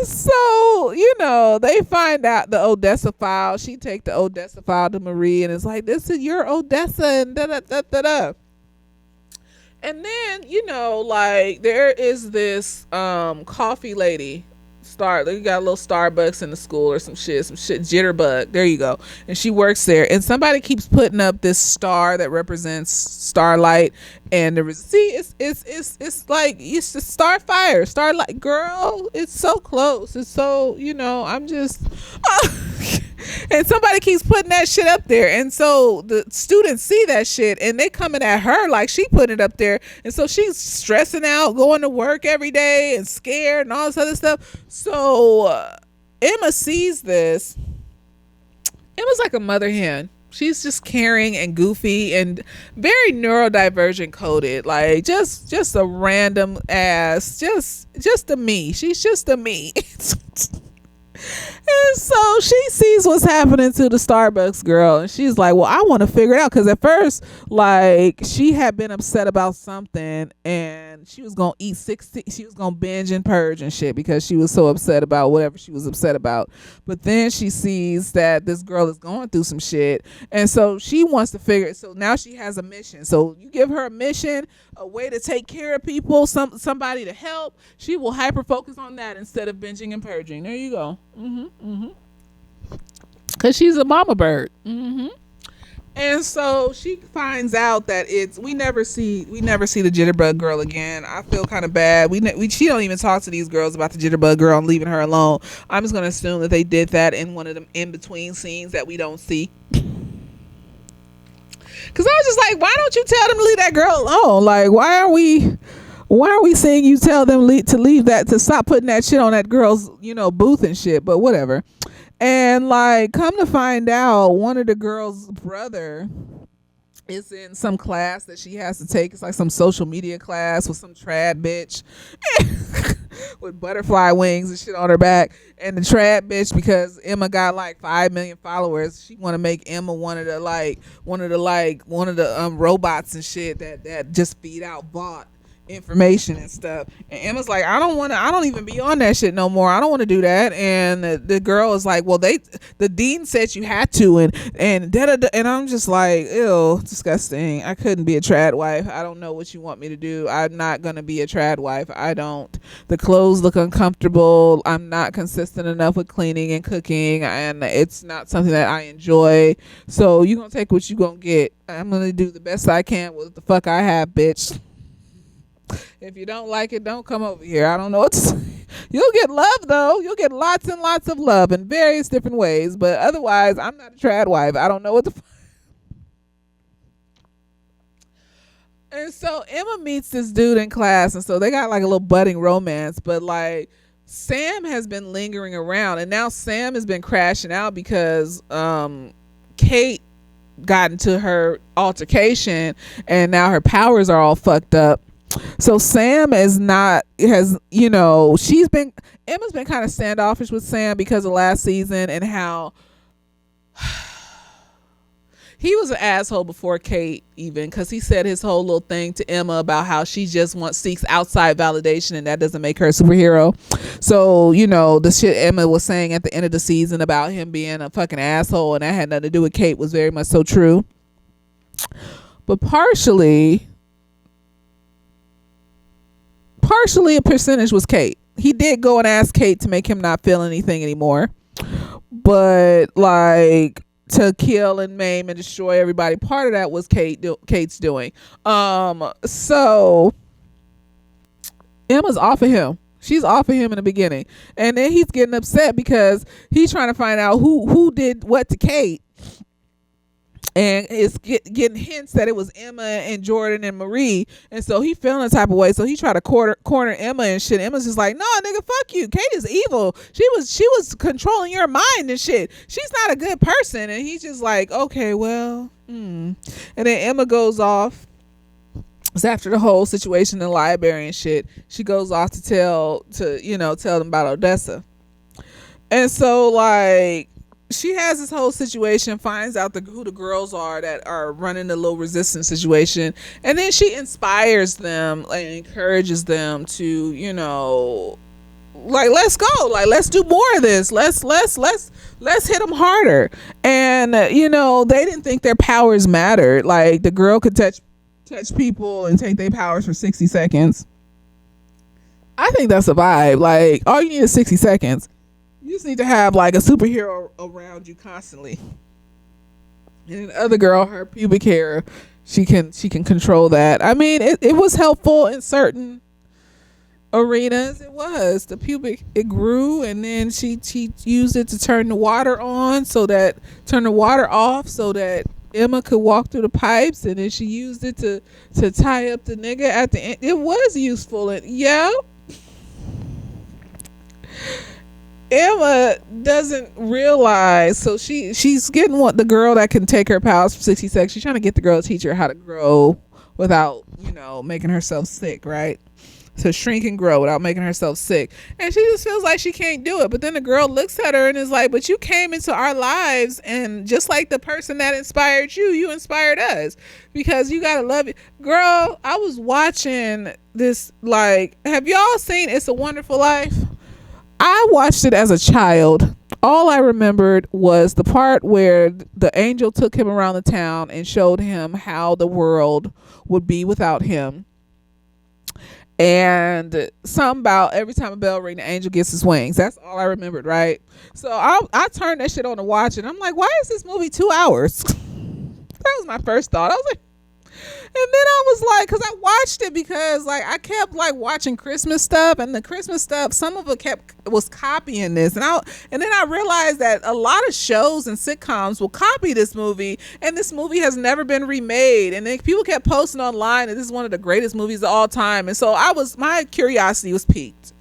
So, they find out the Odessa file. She take the Odessa file to Marie and it's like, this is your Odessa and da-da-da-da-da. And then, like, there is this coffee lady, They got a little Starbucks in the school or some shit, Jitterbug. There you go. And she works there, and somebody keeps putting up this star that represents starlight, and it's like it's the starlight. Girl, it's so close. It's so, I'm just. And somebody keeps putting that shit up there, and so the students see that shit and they coming at her like she put it up there, and so she's stressing out, going to work every day and scared and all this other stuff. So Emma sees this. Emma's like a mother hen. She's just caring and goofy and very neurodivergent coded, like just a random ass, just a me. She's just a me. And so she sees what's happening to the Starbucks girl, and she's like, well, I want to figure it out, because at first, like, she had been upset about something, and she was gonna eat 60, she was gonna binge and purge and shit because she was so upset about whatever she was upset about. But then she sees that this girl is going through some shit, and so she wants to figure it. So now she has a mission. So you give her a mission, a way to take care of people, somebody to help, she will hyper focus on that instead of binging and purging. There you go. Because she's a mama bird. And so she finds out that we never see the Jitterbug girl again. I feel kind of bad. She don't even talk to these girls about the Jitterbug girl and leaving her alone. I'm just gonna assume that they did that in one of them in between scenes that we don't see. Because I was just like, why don't you tell them to leave that girl alone? Like, why are we seeing you tell them to leave that, to stop putting that shit on that girl's, booth and shit? But whatever. And like, come to find out, one of the girls' brother is in some class that she has to take. It's like some social media class with some trad bitch with butterfly wings and shit on her back. And the trad bitch, because Emma got like 5 million followers, she want to make Emma one of the robots and shit that just feed out bot information and stuff. And Emma's like, I don't even be on that shit no more. I don't want to do that. And the girl is like, well, the dean said you had to, and da-da-da. And I'm just like, ew, disgusting. I couldn't be a trad wife. I don't know what you want me to do. I'm not gonna be a trad wife. The clothes look uncomfortable. I'm not consistent enough with cleaning and cooking, and it's not something that I enjoy. So you gonna take what you gonna get. I'm gonna do the best I can with the fuck I have, bitch. If you don't like it, don't come over here. I don't know what to say. You'll get love, though. You'll get lots and lots of love in various different ways. But otherwise, I'm not a trad wife. I don't know what the And so Emma meets this dude in class, and so they got like a little budding romance. But like, Sam has been lingering around, and now Sam has been crashing out because Kate got into her altercation, and now her powers are all fucked up. So Sam Emma's been kind of standoffish with Sam because of last season and how he was an asshole before Kate, even, because he said his whole little thing to Emma about how she just seeks outside validation, and that doesn't make her a superhero. So, the shit Emma was saying at the end of the season about him being a fucking asshole and that had nothing to do with Kate was very much so true. But partially a percentage was Kate. He did go and ask Kate to make him not feel anything anymore, but like to kill and maim and destroy everybody, part of that was Kate's doing. So Emma's off of him. She's off of him in the beginning, and then he's getting upset because he's trying to find out who did what to Kate. And it's getting hints that it was Emma and Jordan and Marie. And so he feeling a type of way. So he tried to corner Emma and shit. Emma's just like, no, nigga, fuck you. Kate is evil. She was controlling your mind and shit. She's not a good person. And he's just like, okay, well. And then Emma goes off. It's after the whole situation in the library and shit. She goes off to tell them about Odessa. And so, like, she has this whole situation, finds out who the girls are that are running the low resistance situation, and then she inspires them and encourages them to, like, let's go, like, let's do more of this, let's hit them harder. And they didn't think their powers mattered. Like, the girl could touch people and take their powers for 60 seconds. I think that's a vibe. Like, all you need is 60 seconds. You just need to have like a superhero around you constantly. And the other girl, her pubic hair, she can control that. I mean, it was helpful in certain arenas. It was the pubic, it grew, and then she used it to turn the water on, so that turn the water off, so that Emma could walk through the pipes, and then she used it to tie up the nigga at the end. It was useful, and yeah, Emma doesn't realize. So she's getting what the girl that can take her powers for 60 seconds. She's trying to get the girl to teach her how to grow without, making herself sick, right? To shrink and grow without making herself sick. And she just feels like she can't do it. But then the girl looks at her and is like, but you came into our lives, and just like the person that inspired you, you inspired us, because you gotta love it. Girl, I was watching this, like, have y'all seen It's a Wonderful Life? I watched it as a child. All I remembered was the part where the angel took him around the town and showed him how the world would be without him. And something about every time a bell ring, the angel gets his wings. That's all I remembered, right? So I turned that shit on to watch it. I'm like, why is this movie 2 hours? That was my first thought. I was like, and then I was like, because I watched it because like I kept like watching Christmas stuff, and the Christmas stuff, some of it was copying this, and then I realized that a lot of shows and sitcoms will copy this movie, and this movie has never been remade, and then people kept posting online that this is one of the greatest movies of all time, and so my curiosity was piqued.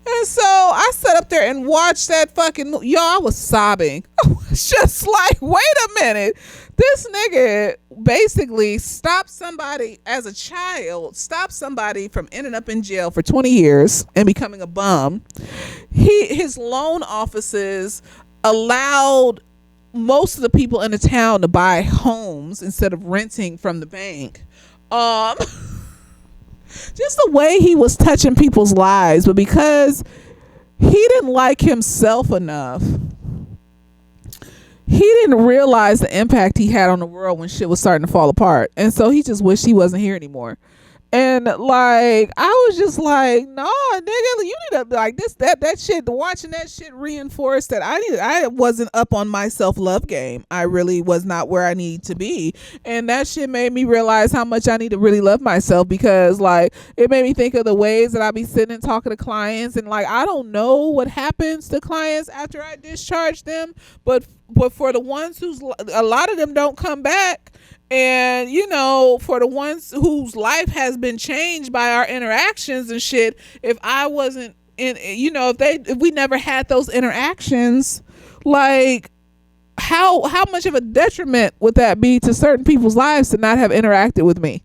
And so I sat up there and watched that fucking movie. Y'all, I was sobbing. I was just like, wait a minute. This nigga basically stopped somebody as a child, stopped somebody from ending up in jail for 20 years and becoming a bum. His loan offices allowed most of the people in the town to buy homes instead of renting from the bank. Just the way he was touching people's lives, but because he didn't like himself enough, he didn't realize the impact he had on the world when shit was starting to fall apart, and so he just wished he wasn't here anymore. And like I was just like, no, nigga, you need to like that shit. Watching that shit reinforced that I wasn't up on my self-love game. I really was not where I need to be, and that shit made me realize how much I need to really love myself, because like it made me think of the ways that I be sitting and talking to clients, and like I don't know what happens to clients after I discharge them, but for the ones a lot of them don't come back. And for the ones whose life has been changed by our interactions and shit, if I wasn't in, if we never had those interactions, like how much of a detriment would that be to certain people's lives to not have interacted with me?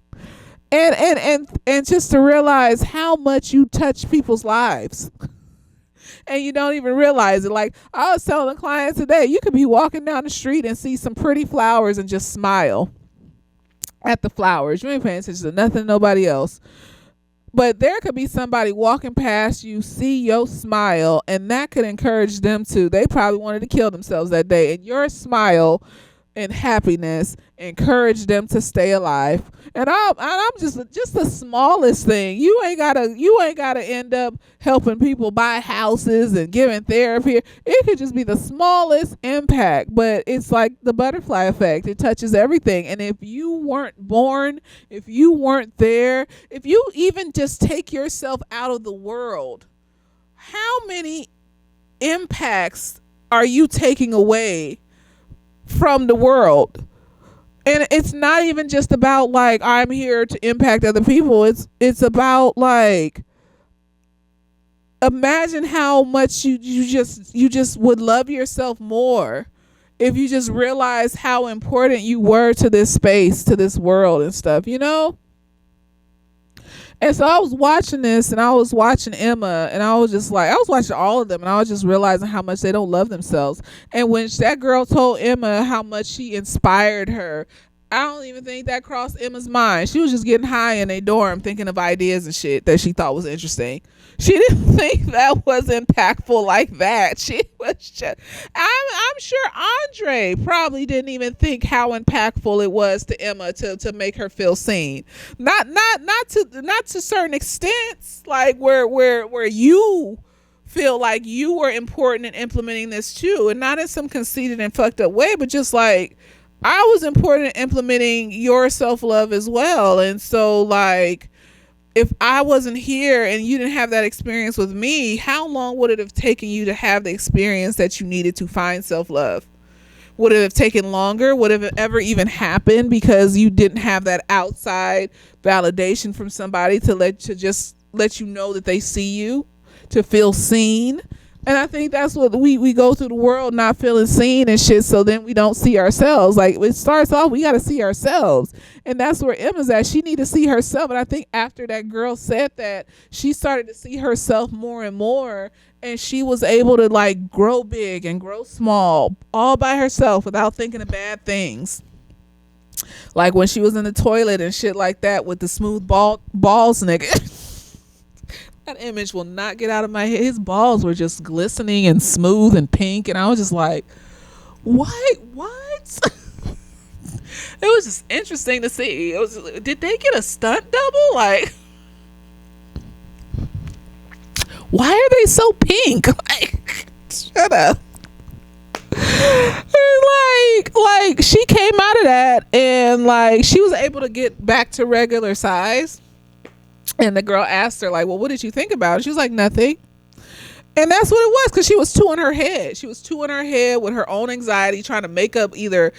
And just to realize how much you touch people's lives. And you don't even realize it. Like I was telling a client today, you could be walking down the street and see some pretty flowers and just smile at the flowers. You ain't paying attention to nothing, nobody else. But there could be somebody walking past you, see your smile, and that could encourage them to. They probably wanted to kill themselves that day, and your smile and happiness encourage them to stay alive. And I'm just the smallest thing. You ain't gotta end up helping people buy houses and giving therapy. It could just be the smallest impact, but it's like the butterfly effect. It touches everything. And if you weren't born, if you weren't there, if you even just take yourself out of the world, how many impacts are you taking away from the world? And it's not even just about like I'm here to impact other people. It's about like, imagine how much you just would love yourself more if you just realized how important you were to this space, to this world and stuff, And so I was watching this, and I was watching Emma, and I was just like, I was watching all of them, and I was just realizing how much they don't love themselves. And when that girl told Emma how much she inspired her, I don't even think that crossed Emma's mind. She was just getting high in a dorm thinking of ideas and shit that she thought was interesting. She didn't think that was impactful like that. She was just, I'm sure Andre probably didn't even think how impactful it was to Emma to make her feel seen. Not to certain extents, like where you feel like you were important in implementing this too, and not in some conceited and fucked up way, but just like I was important in implementing your self-love as well. And so like if I wasn't here and you didn't have that experience with me, how long would it have taken you to have the experience that you needed to find self-love? Would it have taken longer? Would it have ever even happened because you didn't have that outside validation from somebody to just let you know that they see you, to feel seen? And I think that's what we go through the world not feeling seen and shit, so then we don't see ourselves. Like it starts off, we got to see ourselves. And that's where Emma's at. She need to see herself. And I think after that girl said that, she started to see herself more and more. And she was able to like grow big and grow small all by herself without thinking of bad things. Like when she was in the toilet and shit like that with the smooth balls nigga. That image will not get out of my head. His balls were just glistening and smooth and pink, and I was just like, what? It was just interesting to see. It was. Did they get a stunt double? Like, why are they so pink? Like, shut up. Like she came out of that and like she was able to get back to regular size. And the girl asked her, like, well, what did you think about it? She was like, nothing. And that's what it was, because she was too in her head. She was too in her head with her own anxiety, trying to make up either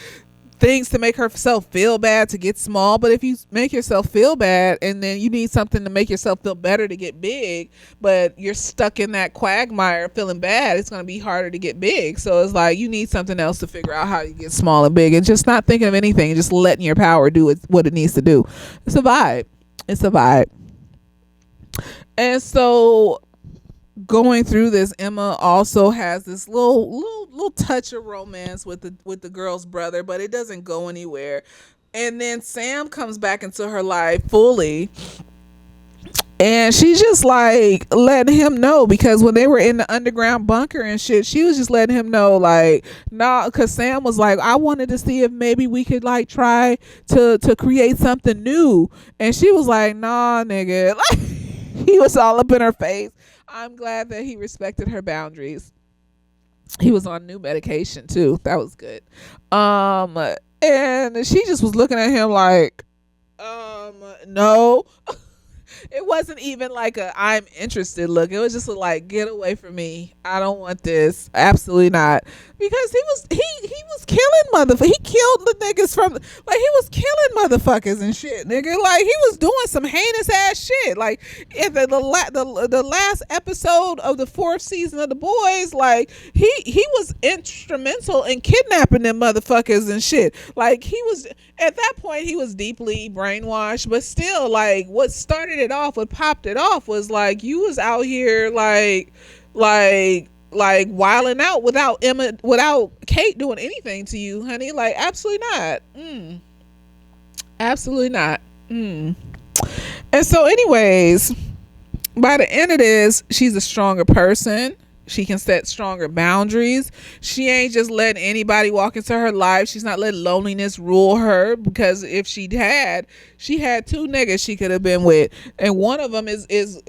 things to make herself feel bad to get small. But if you make yourself feel bad and then you need something to make yourself feel better to get big, but you're stuck in that quagmire feeling bad, it's going to be harder to get big. So it's like you need something else to figure out how you get small and big, and just not thinking of anything and just letting your power do what it needs to do. It's a vibe. It's a vibe. And so going through this, Emma also has this little touch of romance with the girl's brother, but it doesn't go anywhere. And then Sam comes back into her life fully, and she's just like letting him know, because when they were in the underground bunker and shit, she was just letting him know like, nah, because Sam was like, I wanted to see if maybe we could like try to create something new. And she was like, nah, nigga. Like, he was all up in her face. I'm glad that he respected her boundaries. He was on new medication too. That was good. And she just was looking at him like, no. It wasn't even like a I'm interested look. It was just a like, get away from me. I don't want this. Absolutely not. Because he was killing motherfuckers. He killed the niggas from like he was killing motherfuckers and shit, nigga. Like he was doing some heinous ass shit. Like in the last episode of the 4th season of The Boys, like he was instrumental in kidnapping them motherfuckers and shit. Like he was at that point he was deeply brainwashed, but still like what started it off, what popped it off was like you was out here like wilding out without Kate doing anything to you, honey. Like absolutely not. Absolutely not. And so anyways, by the end of this, she's a stronger person. She can set stronger boundaries. She ain't just letting anybody walk into her life. She's not letting loneliness rule her, because if she had 2 niggas she could have been with, and one of them is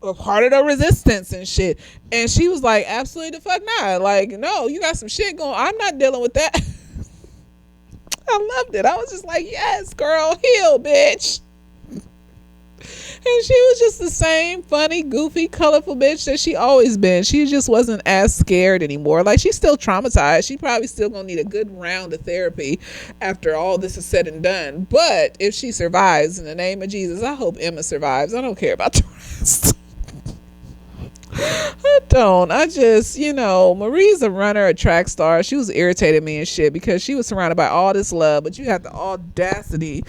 a part of the resistance and shit. And she was like, absolutely the fuck not. Like, no, you got some shit going. I'm not dealing with that. I loved it. I was just like, yes, girl, heal, bitch. And she was just the same funny, goofy, colorful bitch that she always been. She just wasn't as scared anymore. Like, she's still traumatized. She probably still gonna need a good round of therapy after all this is said and done. But if she survives, in the name of Jesus, I hope Emma survives. I don't care about the rest. I don't. I just, Marie's a runner, a track star. She was irritating me and shit because she was surrounded by all this love, but you have the audacity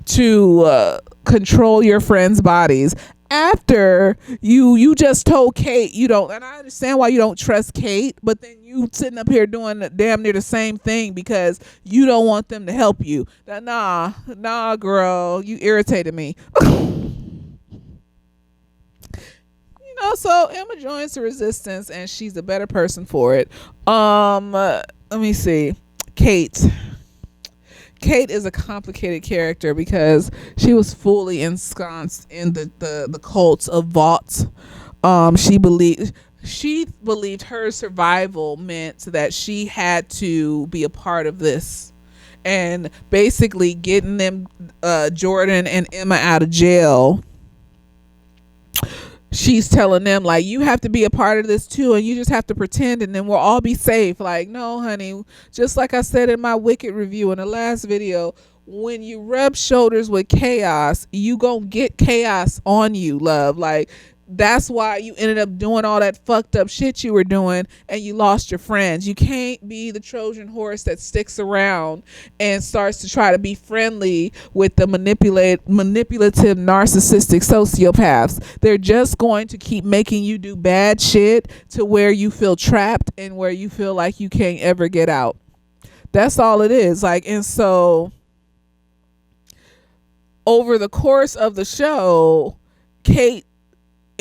to control your friends' bodies. after you just told Kate you don't, and I understand why you don't trust Kate, but then you sitting up here doing damn near the same thing because you don't want them to help you. Nah, girl, you irritated me. So Emma joins the resistance and she's a better person for it. Let me see. Kate is a complicated character because she was fully ensconced in the cults of Vought. She believed her survival meant that she had to be a part of this, and basically getting them Jordan and Emma out of jail. She's telling them like, you have to be a part of this too, and you just have to pretend and then we'll all be safe. Like, no honey, just like I said in my Wicked review in the last video, when you rub shoulders with chaos, you gonna get chaos on you, love. Like, that's why you ended up doing all that fucked up shit you were doing and you lost your friends. You can't be the Trojan horse that sticks around and starts to try to be friendly with the manipulative, narcissistic sociopaths. They're just going to keep making you do bad shit to where you feel trapped and where you feel like you can't ever get out. That's all it is. Like, and so over the course of the show, Kate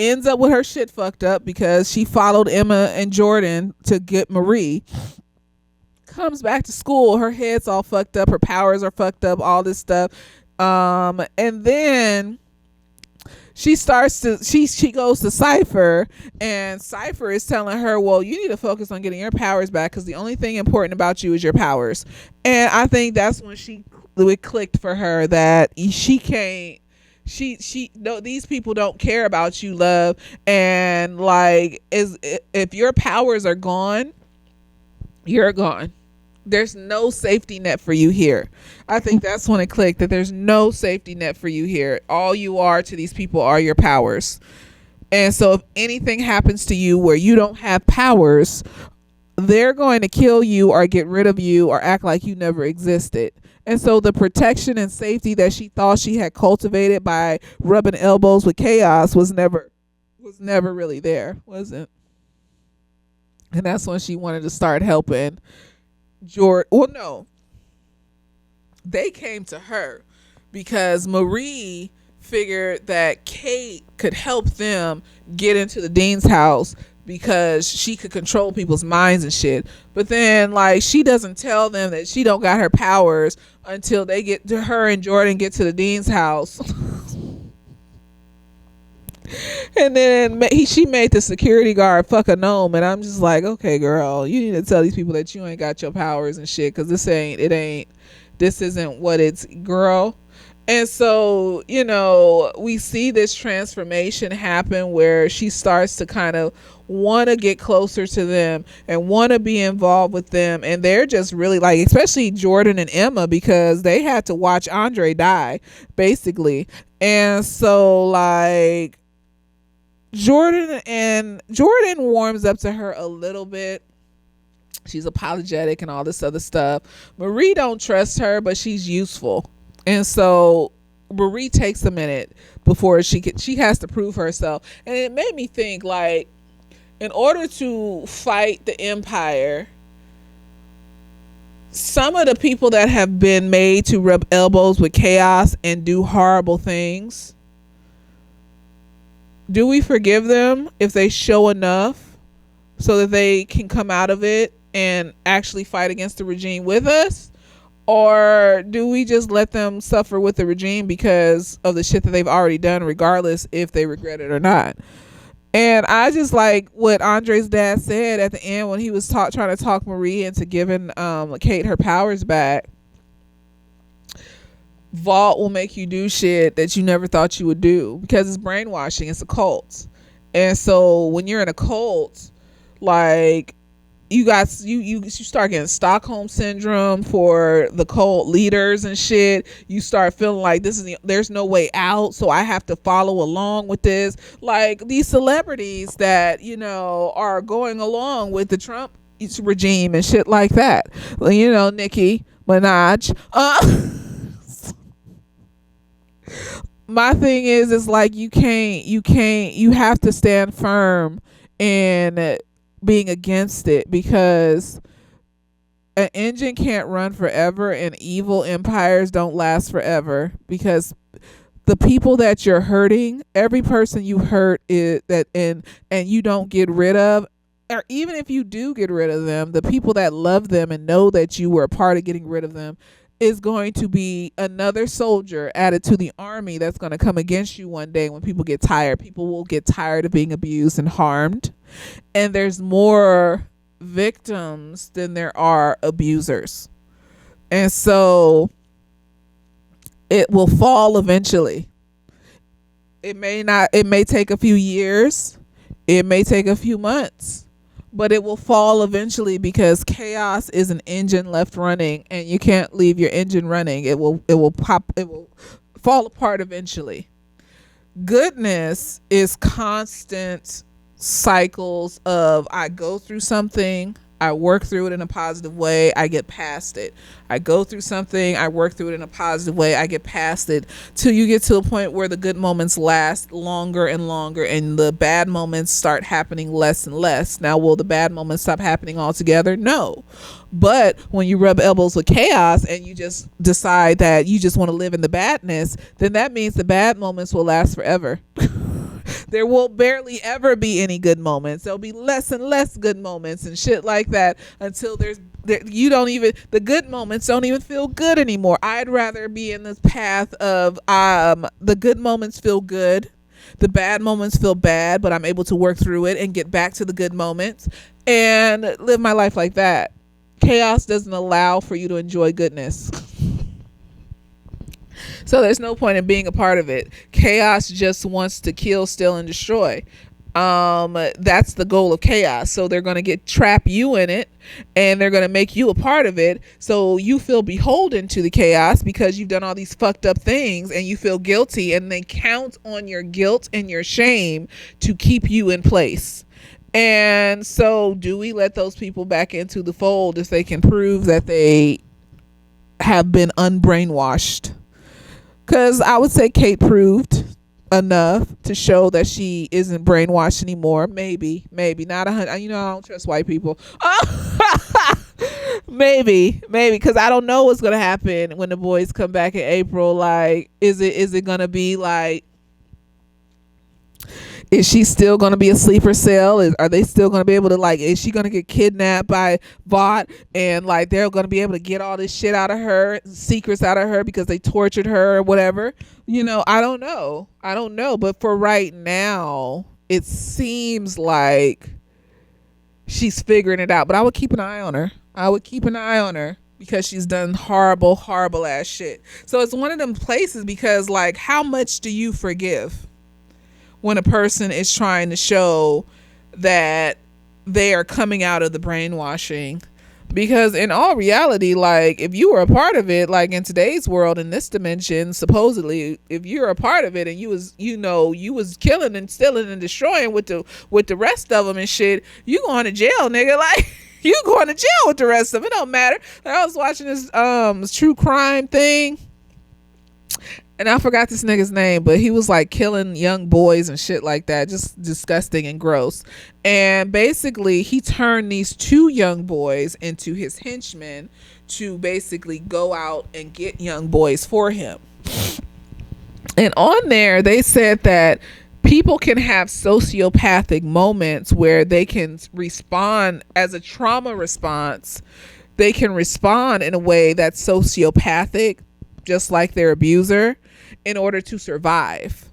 ends up with her shit fucked up because she followed Emma and Jordan to get Marie. Comes back to school, her head's all fucked up, her powers are fucked up, all this stuff. And then she goes to Cypher, and Cypher is telling her, well, you need to focus on getting your powers back because the only thing important about you is your powers. And I think that's when it clicked for her that she can't. No, these people don't care about you, love, and like, if your powers are gone, you're gone. There's no safety net for you here. I think that's when it clicked, that there's no safety net for you here. All you are to these people are your powers. And so if anything happens to you where you don't have powers, they're going to kill you or get rid of you or act like you never existed. And so the protection and safety that she thought she had cultivated by rubbing elbows with chaos was never really there, wasn't? And that's when she wanted to start helping Jordan. Well, no, they came to her because Marie figured that Kate could help them get into the dean's house because she could control people's minds and shit. But then, like, she doesn't tell them that she don't got her powers until they get to her and Jordan get to the dean's house. And then she made the security guard fuck a gnome, and I'm just like, okay, girl, you need to tell these people that you ain't got your powers and shit, because this isn't what it's, girl. And so, we see this transformation happen where she starts to kind of want to get closer to them and want to be involved with them. And they're just really like, especially Jordan and Emma, because they had to watch Andre die, basically. And so, like, Jordan warms up to her a little bit. She's apologetic and all this other stuff. Marie don't trust her, but she's useful. And so Marie takes a minute before she has to prove herself. And it made me think, like, in order to fight the Empire, some of the people that have been made to rub elbows with chaos and do horrible things, do we forgive them if they show enough so that they can come out of it and actually fight against the regime with us? Or do we just let them suffer with the regime because of the shit that they've already done, regardless if they regret it or not? And I just like what Andre's dad said at the end when he was trying to talk Marie into giving Kate her powers back. Vought will make you do shit that you never thought you would do because it's brainwashing. It's a cult. And so when you're in a cult, like, you start getting Stockholm syndrome for the cult leaders and shit. You start feeling like there's no way out, so I have to follow along with this. Like these celebrities that are going along with the Trump regime and shit like that. Nicki Minaj. my thing is like you have to stand firm in being against it, because an engine can't run forever and evil empires don't last forever, because the people that you're hurting, every person you hurt is that, and you don't get rid of, or even if you do get rid of them, the people that love them and know that you were a part of getting rid of them is going to be another soldier added to the army that's going to come against you one day when people get tired. People will get tired of being abused and harmed. And there's more victims than there are abusers. And so it will fall eventually. It may take a few years. It may take a few months, but it will fall eventually, because chaos is an engine left running, and you can't leave your engine running. It will fall apart eventually. Goodness is constant cycles of, I go through something, I work through it in a positive way, I get past it. I go through something, I work through it in a positive way, I get past it, till you get to a point where the good moments last longer and longer, and the bad moments start happening less and less. Now, will the bad moments stop happening altogether? No. But when you rub elbows with chaos and you just decide that you just want to live in the badness, then that means the bad moments will last forever. There will barely ever be any good moments. There'll be less and less good moments and shit like that, until the good moments don't even feel good anymore. I'd rather be in this path of the good moments feel good, the bad moments feel bad, but I'm able to work through it and get back to the good moments and live my life like that. Chaos doesn't allow for you to enjoy goodness. So there's no point in being a part of it. Chaos just wants to kill, steal, and destroy. That's the goal of chaos. So they're going to trap you in it, and they're going to make you a part of it. So you feel beholden to the chaos because you've done all these fucked up things, and you feel guilty, and they count on your guilt and your shame to keep you in place. And so do we let those people back into the fold if they can prove that they have been unbrainwashed? Because I would say Kate proved enough to show that she isn't brainwashed anymore. Maybe not 100. I don't trust white people. maybe, because I don't know what's gonna happen when the boys come back in April. Like, is it gonna be like? Is she still going to be a sleeper cell? Are they still going to be able to, like, is she going to get kidnapped by Vought, and like they're going to be able to get all this shit out of her, secrets out of her because they tortured her or whatever? I don't know. But for right now, it seems like she's figuring it out. But I would keep an eye on her. Because she's done horrible ass shit. So it's one of them places, because like, how much do you forgive when a person is trying to show that they are coming out of the brainwashing? Because in all reality, like, if you were a part of it, like in today's world, in this dimension, supposedly, if you're a part of it and you was killing and stealing and destroying with the rest of them and shit, you going to jail, nigga. Like, you going to jail with the rest of them. It don't matter. Like, I was watching this true crime thing, and I forgot this nigga's name, but he was like killing young boys and shit like that. Just disgusting and gross. And basically, he turned these two young boys into his henchmen to basically go out and get young boys for him. And on there, they said that people can have sociopathic moments where they can respond as a trauma response. They can respond in a way that's sociopathic, just like their abuser, in order to survive.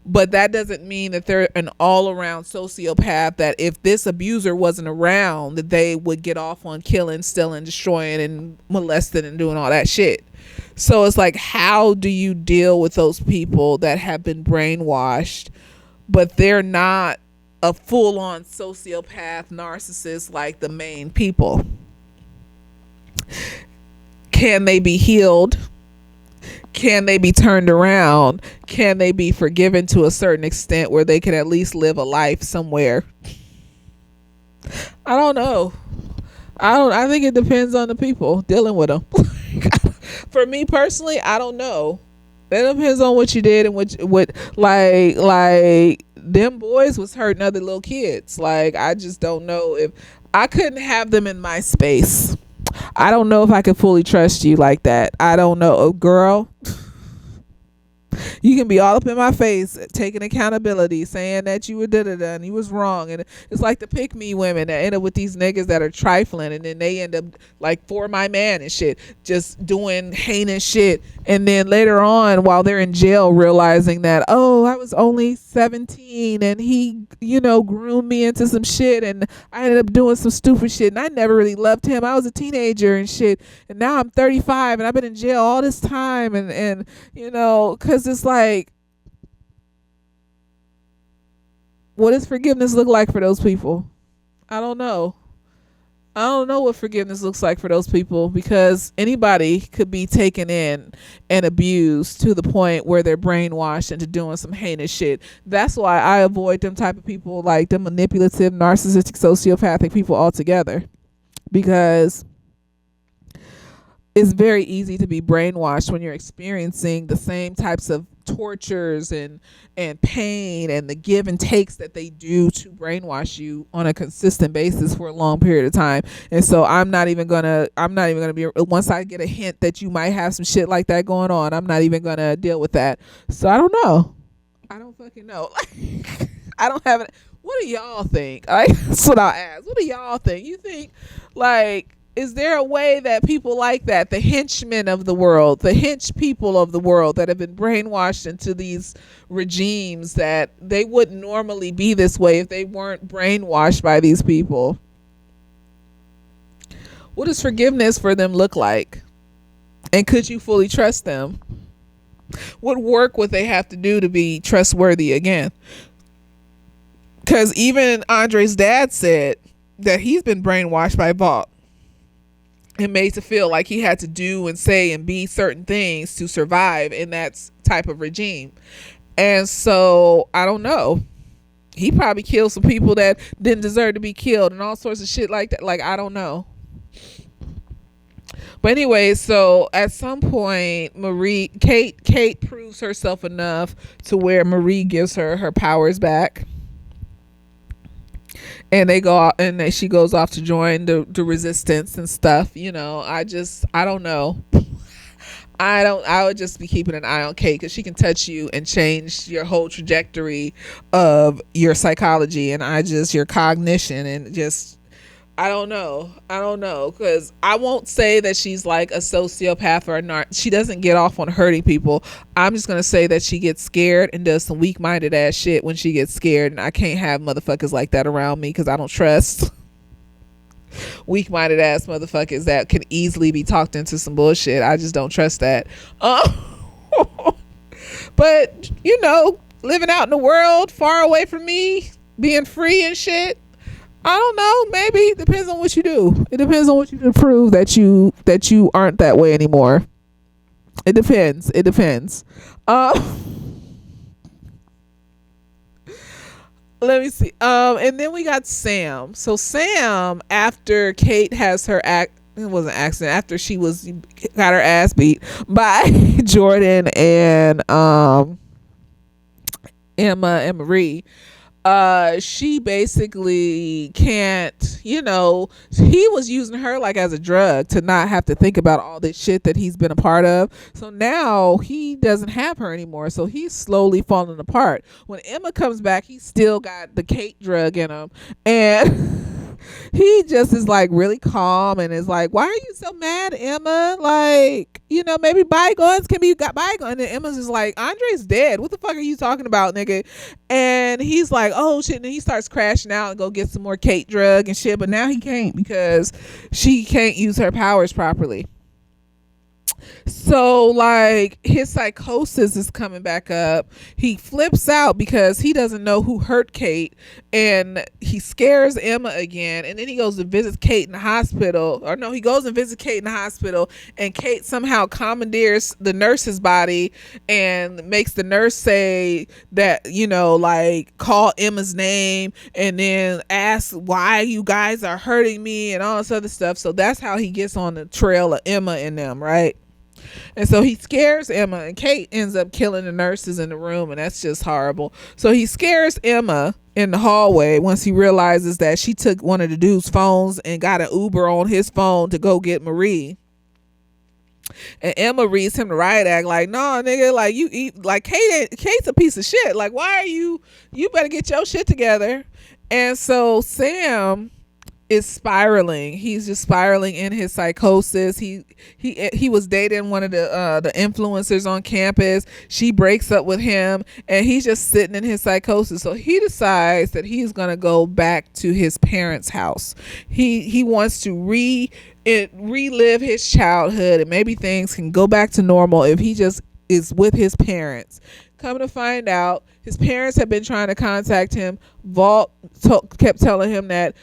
But that doesn't mean that they're an all-around sociopath, that if this abuser wasn't around, that they would get off on killing, stealing, destroying, and molesting and doing all that shit. So it's like, how do you deal with those people that have been brainwashed, but they're not a full-on sociopath narcissist like the main people? Can they be healed? Can they be turned around? Can they be forgiven to a certain extent where they can at least live a life somewhere? I don't know. I think it depends on the people dealing with them. For me personally, I don't know. It depends on what you did and what like them boys was hurting other little kids. Like I just don't know if I couldn't have them in my space. I don't know if I could fully trust you like that. I don't know, girl. You can be all up in my face taking accountability, saying that you were da da da and you was wrong. And it's like the pick me women that end up with these niggas that are trifling, and then they end up like for my man and shit, just doing heinous shit. And then later on, while they're in jail, realizing that, oh, I was only 17 and he, groomed me into some shit, and I ended up doing some stupid shit, and I never really loved him. I was a teenager and shit, and now I'm 35 and I've been in jail all this time, and because it's like, what does forgiveness look like for those people? I don't know. I don't know what forgiveness looks like for those people, because anybody could be taken in and abused to the point where they're brainwashed into doing some heinous shit. That's why I avoid them type of people, like the manipulative, narcissistic, sociopathic people altogether, because it's very easy to be brainwashed when you're experiencing the same types of tortures and pain and the give and takes that they do to brainwash you on a consistent basis for a long period of time. And so I'm not even gonna be, once I get a hint that you might have some shit like that going on, I'm not even gonna deal with that. So I don't know. I don't fucking know. I don't have it. What do y'all think? That's what I'll ask. What do y'all think? You think, like, is there a way that people like that, the henchmen of the world, the hench people of the world that have been brainwashed into these regimes, that they wouldn't normally be this way if they weren't brainwashed by these people? What does forgiveness for them look like? And could you fully trust them? What work would they have to do to be trustworthy again? Because even Andre's dad said that he's been brainwashed by Vought and made to feel like he had to do and say and be certain things to survive in that type of regime. And so I don't know. He probably killed some people that didn't deserve to be killed and all sorts of shit like that. Like, I don't know. But anyway, so at some point, Kate proves herself enough to where Marie gives her powers back. And they go out, and she goes off to join the resistance and stuff. I don't know. I would just be keeping an eye on Kate, because she can touch you and change your whole trajectory of your psychology and your cognition, and just, I don't know, because I won't say that she's like a sociopath or a narc. She doesn't get off on hurting people. I'm just gonna say that she gets scared and does some weak-minded ass shit when she gets scared, and I can't have motherfuckers like that around me, because I don't trust weak-minded ass motherfuckers that can easily be talked into some bullshit. I just don't trust that. But living out in the world far away from me, being free and shit, I don't know. Maybe it depends on what you do. It depends on what you do to prove that you aren't that way anymore. It depends. Let me see. And then we got Sam. So Sam, after Kate has her it was an accident, after she got her ass beat by Jordan and Emma and Marie. She basically can't, he was using her like as a drug to not have to think about all this shit that he's been a part of. So now he doesn't have her anymore. So he's slowly falling apart. When Emma comes back, he's still got the Kate drug in him. And he just is like really calm and is like, why are you so mad, Emma? Like, maybe bygones can be got bygones. And Emma's just like, Andre's dead. What the fuck are you talking about, nigga? And he's like, oh shit. And he starts crashing out and go get some more Kate drug and shit. But now he can't, because she can't use her powers properly. So like his psychosis is coming back up. He flips out because he doesn't know who hurt Kate, and he scares Emma again. And then he goes to visit Kate in the hospital, he goes and visits Kate in the hospital, and Kate somehow commandeers the nurse's body and makes the nurse say that, like call Emma's name and then ask why you guys are hurting me and all this other stuff. So that's how he gets on the trail of Emma and them, right? And so he scares Emma, and Kate ends up killing the nurses in the room, and that's just horrible. So he scares Emma in the hallway once he realizes that she took one of the dude's phones and got an Uber on his phone to go get Marie. And Emma reads him the riot act like, "No, nigga, like you eat like Kate's a piece of shit. Like, why are you better get your shit together." And so Sam is spiraling. He's just spiraling in his psychosis. He was dating one of the influencers on campus. She breaks up with him, and he's just sitting in his psychosis. So he decides that he's gonna go back to his parents' house. He wants to relive his childhood, and maybe things can go back to normal if he just is with his parents. Come to find out, his parents have been trying to contact him. Vault kept telling him that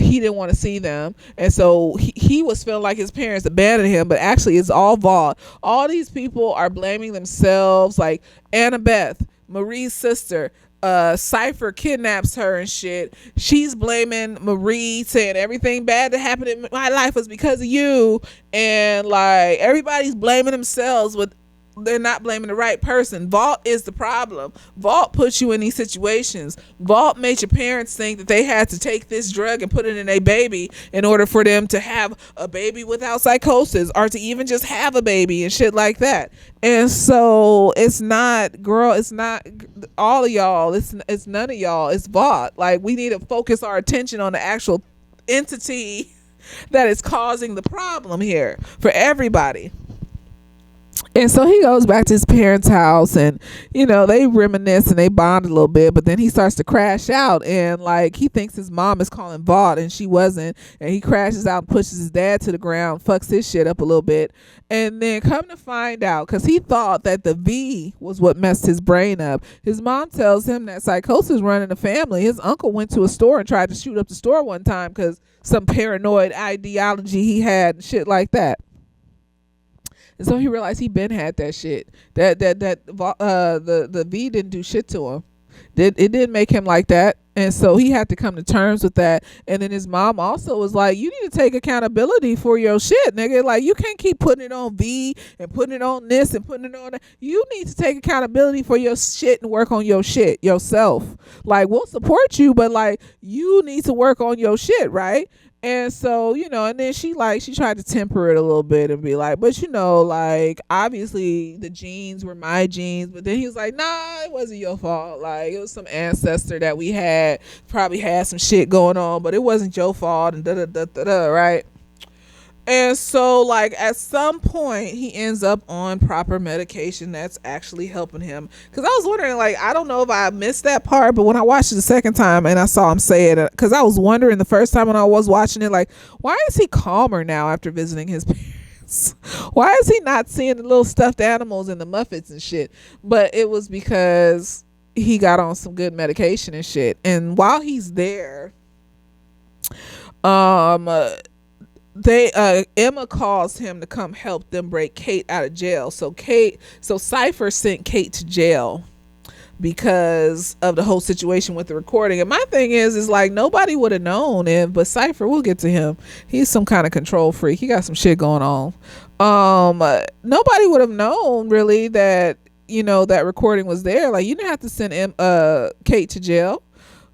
he didn't want to see them, and so he was feeling like his parents abandoned him, but actually it's all Vault. All these people are blaming themselves, like Annabeth, Marie's sister. Cypher kidnaps her and shit. She's blaming Marie, saying everything bad that happened in my life was because of you, and like everybody's blaming themselves, with they're not blaming the right person. Vault is the problem. Vault puts you in these situations. Vault made your parents think that they had to take this drug and put it in a baby in order for them to have a baby without psychosis, or to even just have a baby and shit like that. And so it's not all of y'all. It's none of y'all. It's Vault. Like, we need to focus our attention on the actual entity that is causing the problem here for everybody. And so he goes back to his parents' house, and they reminisce and they bond a little bit, but then he starts to crash out, and like he thinks his mom is calling Vault, and she wasn't, and he crashes out and pushes his dad to the ground, fucks his shit up a little bit. And then come to find out, because he thought that the V was what messed his brain up, his mom tells him that psychosis run in the family. His uncle went to a store and tried to shoot up the store one time because some paranoid ideology he had and shit like that. And so he realized he been had that shit. The V didn't do shit to him. It didn't make him like that. And so he had to come to terms with that. And then his mom also was like, you need to take accountability for your shit, nigga. Like, you can't keep putting it on V and putting it on this and putting it on that. You need to take accountability for your shit and work on your shit yourself. Like, we'll support you, but like, you need to work on your shit, right? And so, and then she tried to temper it a little bit and be like, but like, obviously the genes were my genes. But then he was like, nah, it wasn't your fault. Like, it was some ancestor that we had, probably had some shit going on, but it wasn't your fault, and da-da-da-da-da, right? And so, like, at some point, he ends up on proper medication that's actually helping him. Because I was wondering, like, I don't know if I missed that part, but when I watched it the second time and I saw him say it, because I was wondering the first time when I was watching it, like, why is he calmer now after visiting his parents? Why is he not seeing the little stuffed animals and the Muppets and shit? But it was because he got on some good medication and shit. And while he's there, Emma calls him to come help them break Kate out of jail. So Cypher sent Kate to jail because of the whole situation with the recording. And my thing is like, nobody would have known but Cypher, we'll get to him. He's some kind of control freak. He got some shit going on. Nobody would have known really that, that recording was there. Like, you didn't have to send Kate to jail.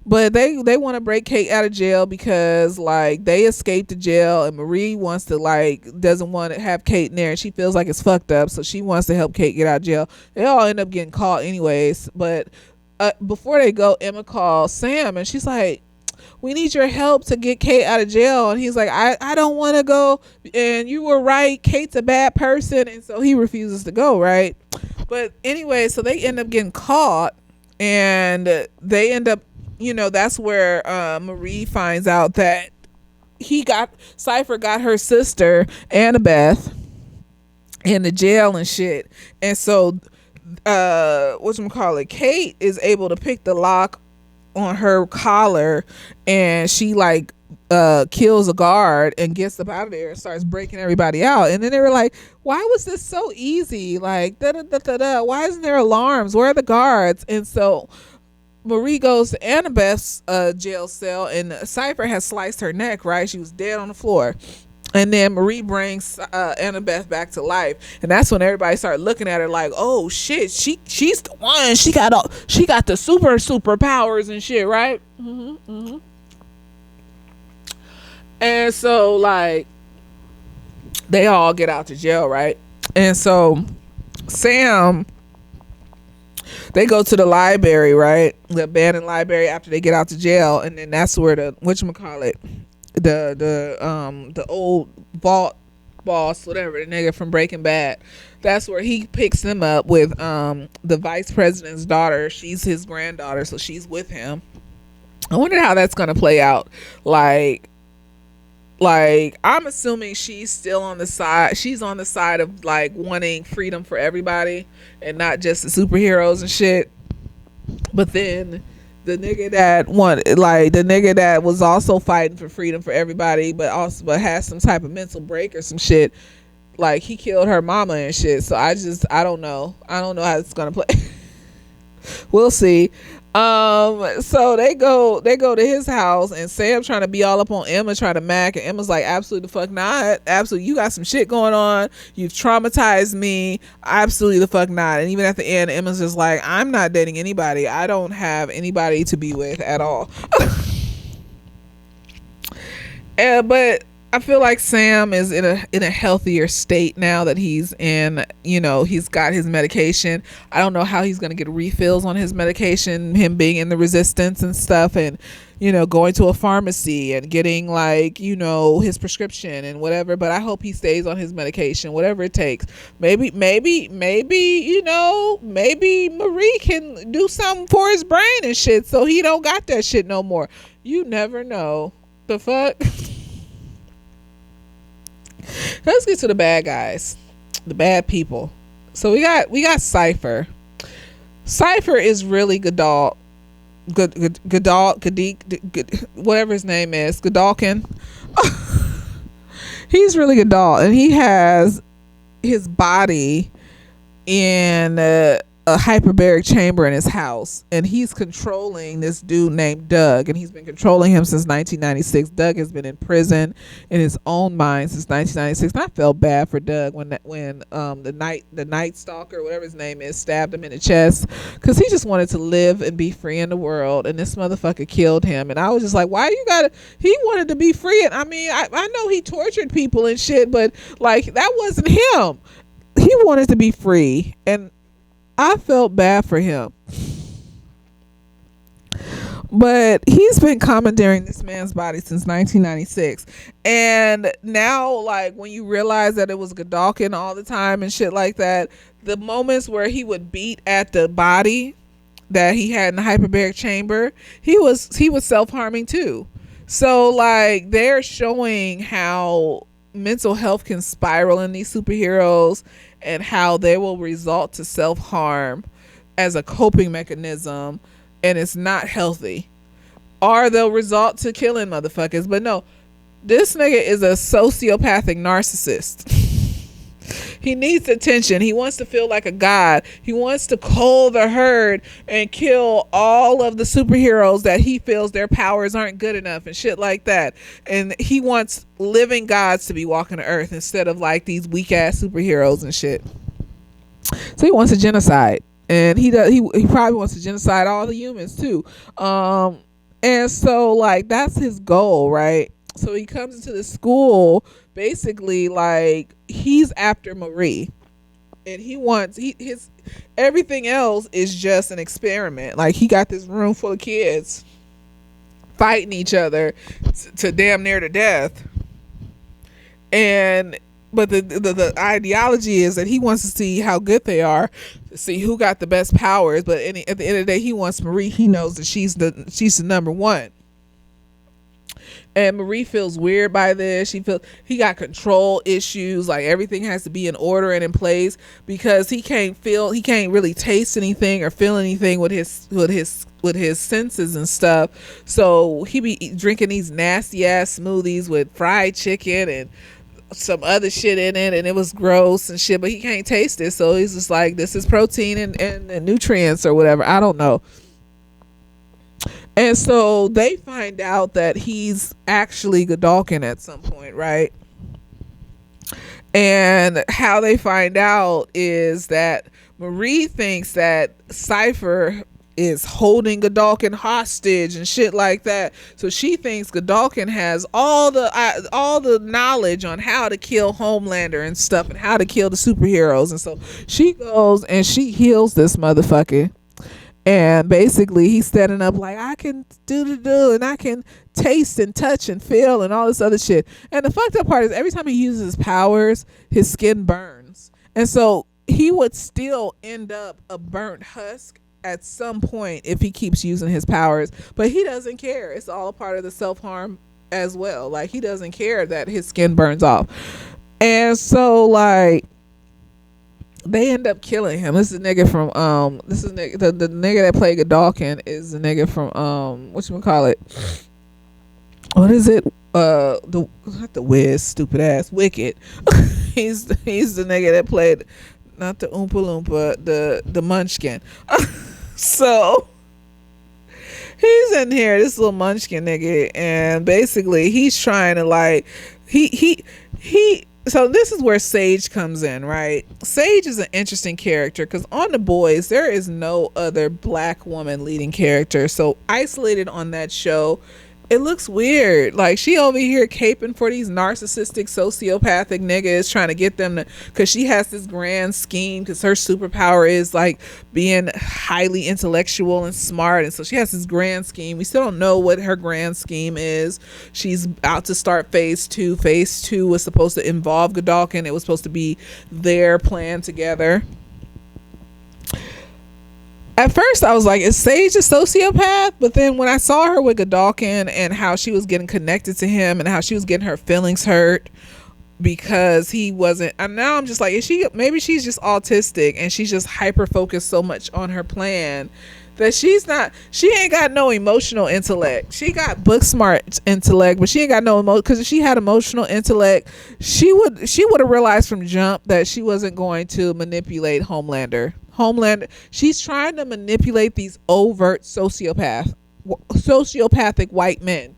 But they want to break Kate out of jail because, like, they escaped the jail, and Marie doesn't want to have Kate in there, and she feels like it's fucked up, so she wants to help Kate get out of jail. They all end up getting caught anyways. But before they go, Emma calls Sam, and she's like, we need your help to get Kate out of jail. And he's like, I don't want to go, and you were right, Kate's a bad person. And so he refuses to go, right? But anyway, so they end up getting caught, and they end up, that's where Marie finds out that Cypher got her sister Annabeth in the jail and shit. And so Kate is able to pick the lock on her collar, and she kills a guard and gets up out of there and starts breaking everybody out. And then they were like, why was this so easy? Like, why isn't there alarms? Where are the guards? And so Marie goes to Annabeth's jail cell, and Cypher has sliced her neck, right? She was dead on the floor. And then Marie brings Annabeth back to life, and that's when everybody started looking at her like, "Oh shit, she's the one. She got the superpowers and shit, right?" And so like they all get out to jail, right? And so Sam, they go to the library, right? The abandoned library after they get out to jail, and then that's where the whatchamacallit, the old vault boss, whatever, the nigga from Breaking Bad, that's where he picks them up with the vice president's daughter. She's his granddaughter, so she's with him. I wonder how that's gonna play out. Like I'm assuming she's still on the side. She's on the side of like wanting freedom for everybody and not just the superheroes and shit. But then the nigga that was also fighting for freedom for everybody, but has some type of mental break or some shit. Like he killed her mama and shit. So I don't know. I don't know how it's gonna play. We'll see. So they go to his house, and Sam trying to be all up on Emma, trying to mac, and Emma's like, absolutely the fuck not. Absolutely, you got some shit going on. You've traumatized me. Absolutely the fuck not. And even at the end, Emma's just like, I'm not dating anybody. I don't have anybody to be with at all. But I feel like Sam is in a healthier state now that he's in, he's got his medication. I don't know how he's going to get refills on his medication, him being in the resistance and stuff, and, going to a pharmacy and getting like, his prescription and whatever. But I hope he stays on his medication, whatever it takes. Maybe Marie can do something for his brain and shit so he don't got that shit no more. You never know. The fuck? Let's get to the bad guys, the bad people. So we got Cypher. Cypher is really Gadal, whatever his name is, Godalkin. He's really Gadal, and he has his body in a hyperbaric chamber in his house, and he's controlling this dude named Doug, and he's been controlling him since 1996. Doug has been in prison in his own mind since 1996, and I felt bad for Doug when the night stalker, whatever his name is, stabbed him in the chest, because he just wanted to live and be free in the world, and this motherfucker killed him. And I was just like, why you gotta, he wanted to be free. And I mean, I know he tortured people and shit, but like that wasn't him. He wanted to be free, and I felt bad for him. But he's been commandeering this man's body since 1996. And now, like, when you realize that it was Godalkin all the time and shit like that, the moments where he would beat at the body that he had in the hyperbaric chamber, he was self-harming too. So, like, they're showing how mental health can spiral in these superheroes, and how they will result to self-harm as a coping mechanism, and it's not healthy, or they'll result to killing motherfuckers. But no, this nigga is a sociopathic narcissist. He needs attention. He wants to feel like a god. He wants to cull the herd and kill all of the superheroes that he feels their powers aren't good enough and shit like that. And he wants living gods to be walking the earth instead of like these weak ass superheroes and shit. So he wants a genocide, and he probably wants to genocide all the humans too. And so like that's his goal, right? So he comes into the school basically like he's after Marie, and he wants his everything else is just an experiment. Like he got this room full of kids fighting each other to damn near to death, but the ideology is that he wants to see how good they are, to see who got the best powers. But at the end of the day, he wants Marie. He knows that she's the number one. And Marie feels weird by this. She feels he got control issues. Like everything has to be in order and in place, because he can't really taste anything or feel anything with his senses and stuff. So he be drinking these nasty ass smoothies with fried chicken and some other shit in it, and it was gross and shit, but he can't taste it. So he's just like, this is protein and nutrients or whatever. I don't know. And so they find out that he's actually Godalkin at some point, right? And how they find out is that Marie thinks that Cypher is holding Godalkin hostage and shit like that. So she thinks Godalkin has all the knowledge on how to kill Homelander and stuff and how to kill the superheroes. And so she goes and she heals this motherfucker. And basically he's standing up like, I can do and I can taste and touch and feel and all this other shit. And the fucked up part is every time he uses his powers, his skin burns. And so he would still end up a burnt husk at some point if he keeps using his powers. But he doesn't care. It's all a part of the self-harm as well. Like, he doesn't care that his skin burns off. And so like they end up killing him. This is a nigga from the nigga that played Godalkin is the nigga from whatchamacallit. What is it? Not the Wiz, stupid ass, Wicked. he's the nigga that played, not the Oompa Loompa, the Munchkin. So he's in here, this little Munchkin nigga, and basically he's trying to like he so this is where Sage comes in, right? Sage is an interesting character because on The Boys there is no other black woman leading character, so isolated on that show it looks weird. Like, she over here caping for these narcissistic sociopathic niggas, trying to get them to, because she has this grand scheme, because her superpower is like being highly intellectual and smart, and so she has this grand scheme. We still don't know what her grand scheme is. She's out to start phase 2. Phase 2 was supposed to involve Godalkin. It was supposed to be their plan together. At first I was like, is Sage a sociopath? But then when I saw her with Godalkin and how she was getting connected to him and how she was getting her feelings hurt because he wasn't, and now I'm just like, is she, maybe she's just autistic and she's just hyper focused so much on her plan that she ain't got no emotional intellect. She got book smart intellect, but she ain't got no because if she had emotional intellect, she would have realized from jump that she wasn't going to manipulate Homelander. She's trying to manipulate these overt sociopathic white men.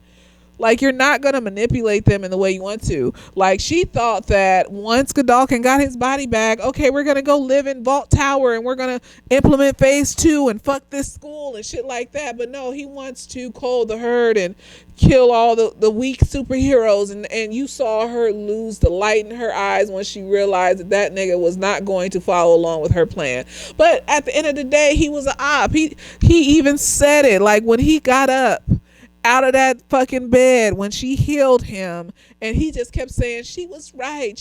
Like, you're not going to manipulate them in the way you want to. Like, she thought that once Godalkin got his body back, okay, we're going to go live in Vault Tower and we're going to implement phase 2 and fuck this school and shit like that. But no, he wants to cull the herd and kill all the weak superheroes. And you saw her lose the light in her eyes when she realized that nigga was not going to follow along with her plan. But at the end of the day, he was an op. He even said it, like, when he got up out of that fucking bed when she healed him, and he just kept saying she was right,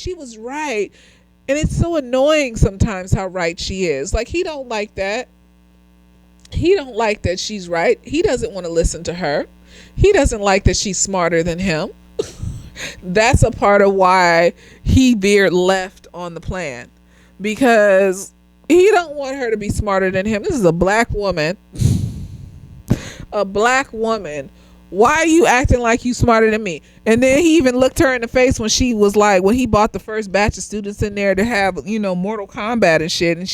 and it's so annoying sometimes how right she is. Like, he don't like that she's right. He doesn't want to listen to her. He doesn't like that she's smarter than him. That's a part of why he veered left on the plan, because he don't want her to be smarter than him. This is a black woman. Why are you acting like you smarter than me? And then he even looked her in the face when she was like, when he bought the first batch of students in there to have, Mortal Kombat and shit. And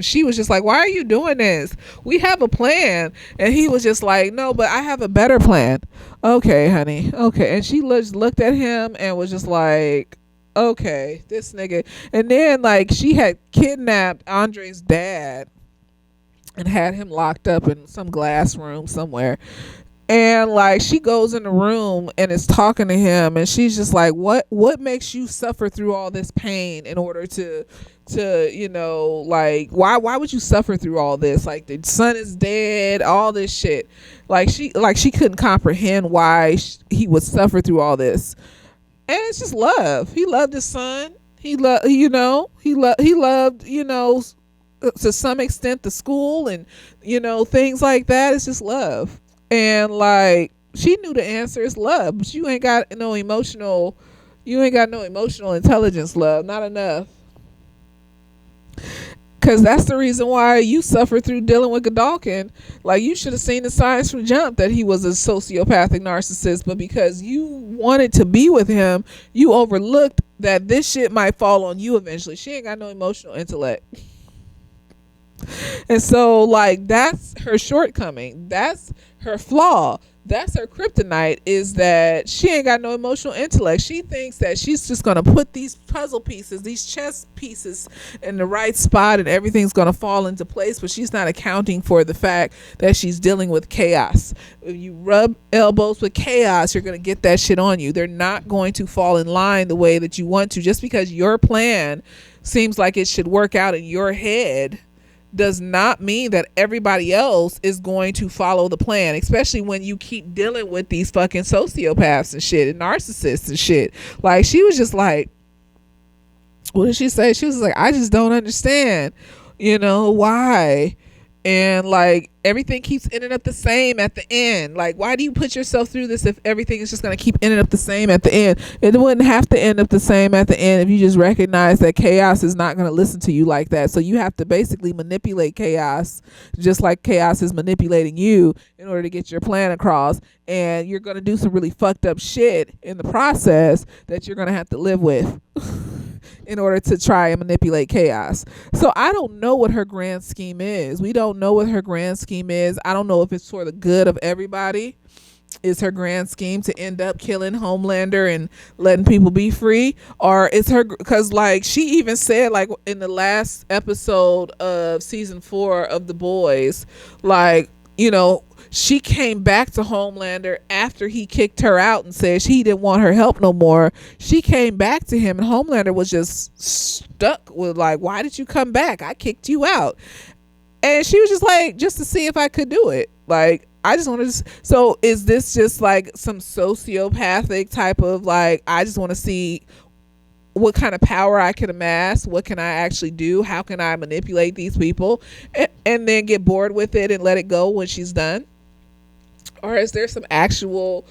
she was just like, why are you doing this? We have a plan. And he was just like, no, but I have a better plan. Okay, honey. Okay. And she looked at him and was just like, okay, this nigga. And then, like, she had kidnapped Andre's dad and had him locked up in some glass room somewhere. And like, she goes in the room and is talking to him, and she's just like, what makes you suffer through all this pain in order to like, why would you suffer through all this? Like, the son is dead, all this shit. Like, she couldn't comprehend why he would suffer through all this. And it's just love. He loved his son. He loved to some extent the school and things like that. It's just love. And like, she knew the answer is love, but you ain't got no emotional intelligence, love, not enough. Because that's the reason why you suffer through dealing with Godalkin. Like, you should have seen the signs from jump that he was a sociopathic narcissist, but because you wanted to be with him, you overlooked that this shit might fall on you eventually. She ain't got no emotional intellect. And so, like, that's her shortcoming. That's her flaw. That's her kryptonite, is that she ain't got no emotional intellect. She thinks that she's just going to put these puzzle pieces, these chess pieces in the right spot and everything's going to fall into place, but she's not accounting for the fact that she's dealing with chaos. If you rub elbows with chaos, you're going to get that shit on you. They're not going to fall in line the way that you want to. Just because your plan seems like it should work out in your head does not mean that everybody else is going to follow the plan, especially when you keep dealing with these fucking sociopaths and shit and narcissists and shit. Like, she was just like, what did she say? She was like, I just don't understand, why. And like, everything keeps ending up the same at the end. Like, why do you put yourself through this if everything is just going to keep ending up the same at the end? It wouldn't have to end up the same at the end if you just recognize that chaos is not going to listen to you like that. So you have to basically manipulate chaos, just like chaos is manipulating you, in order to get your plan across. And you're going to do some really fucked up shit in the process that you're going to have to live with in order to try and manipulate chaos. So I don't know what her grand scheme is. We don't know what her grand scheme is. I don't know if it's for the good of everybody. Is her grand scheme to end up killing Homelander and letting people be free? Or is her, because like she even said, like in the last episode of season 4 of The Boys, like, she came back to Homelander after he kicked her out and said he didn't want her help no more. She came back to him and Homelander was just stuck with like, why did you come back? I kicked you out. And she was just like, just to see if I could do it. Like, I just want to. So is this just like some sociopathic type of like, I just want to see what kind of power I can amass? What can I actually do? How can I manipulate these people? And then get bored with it and let it go when she's done? Or is there some actual,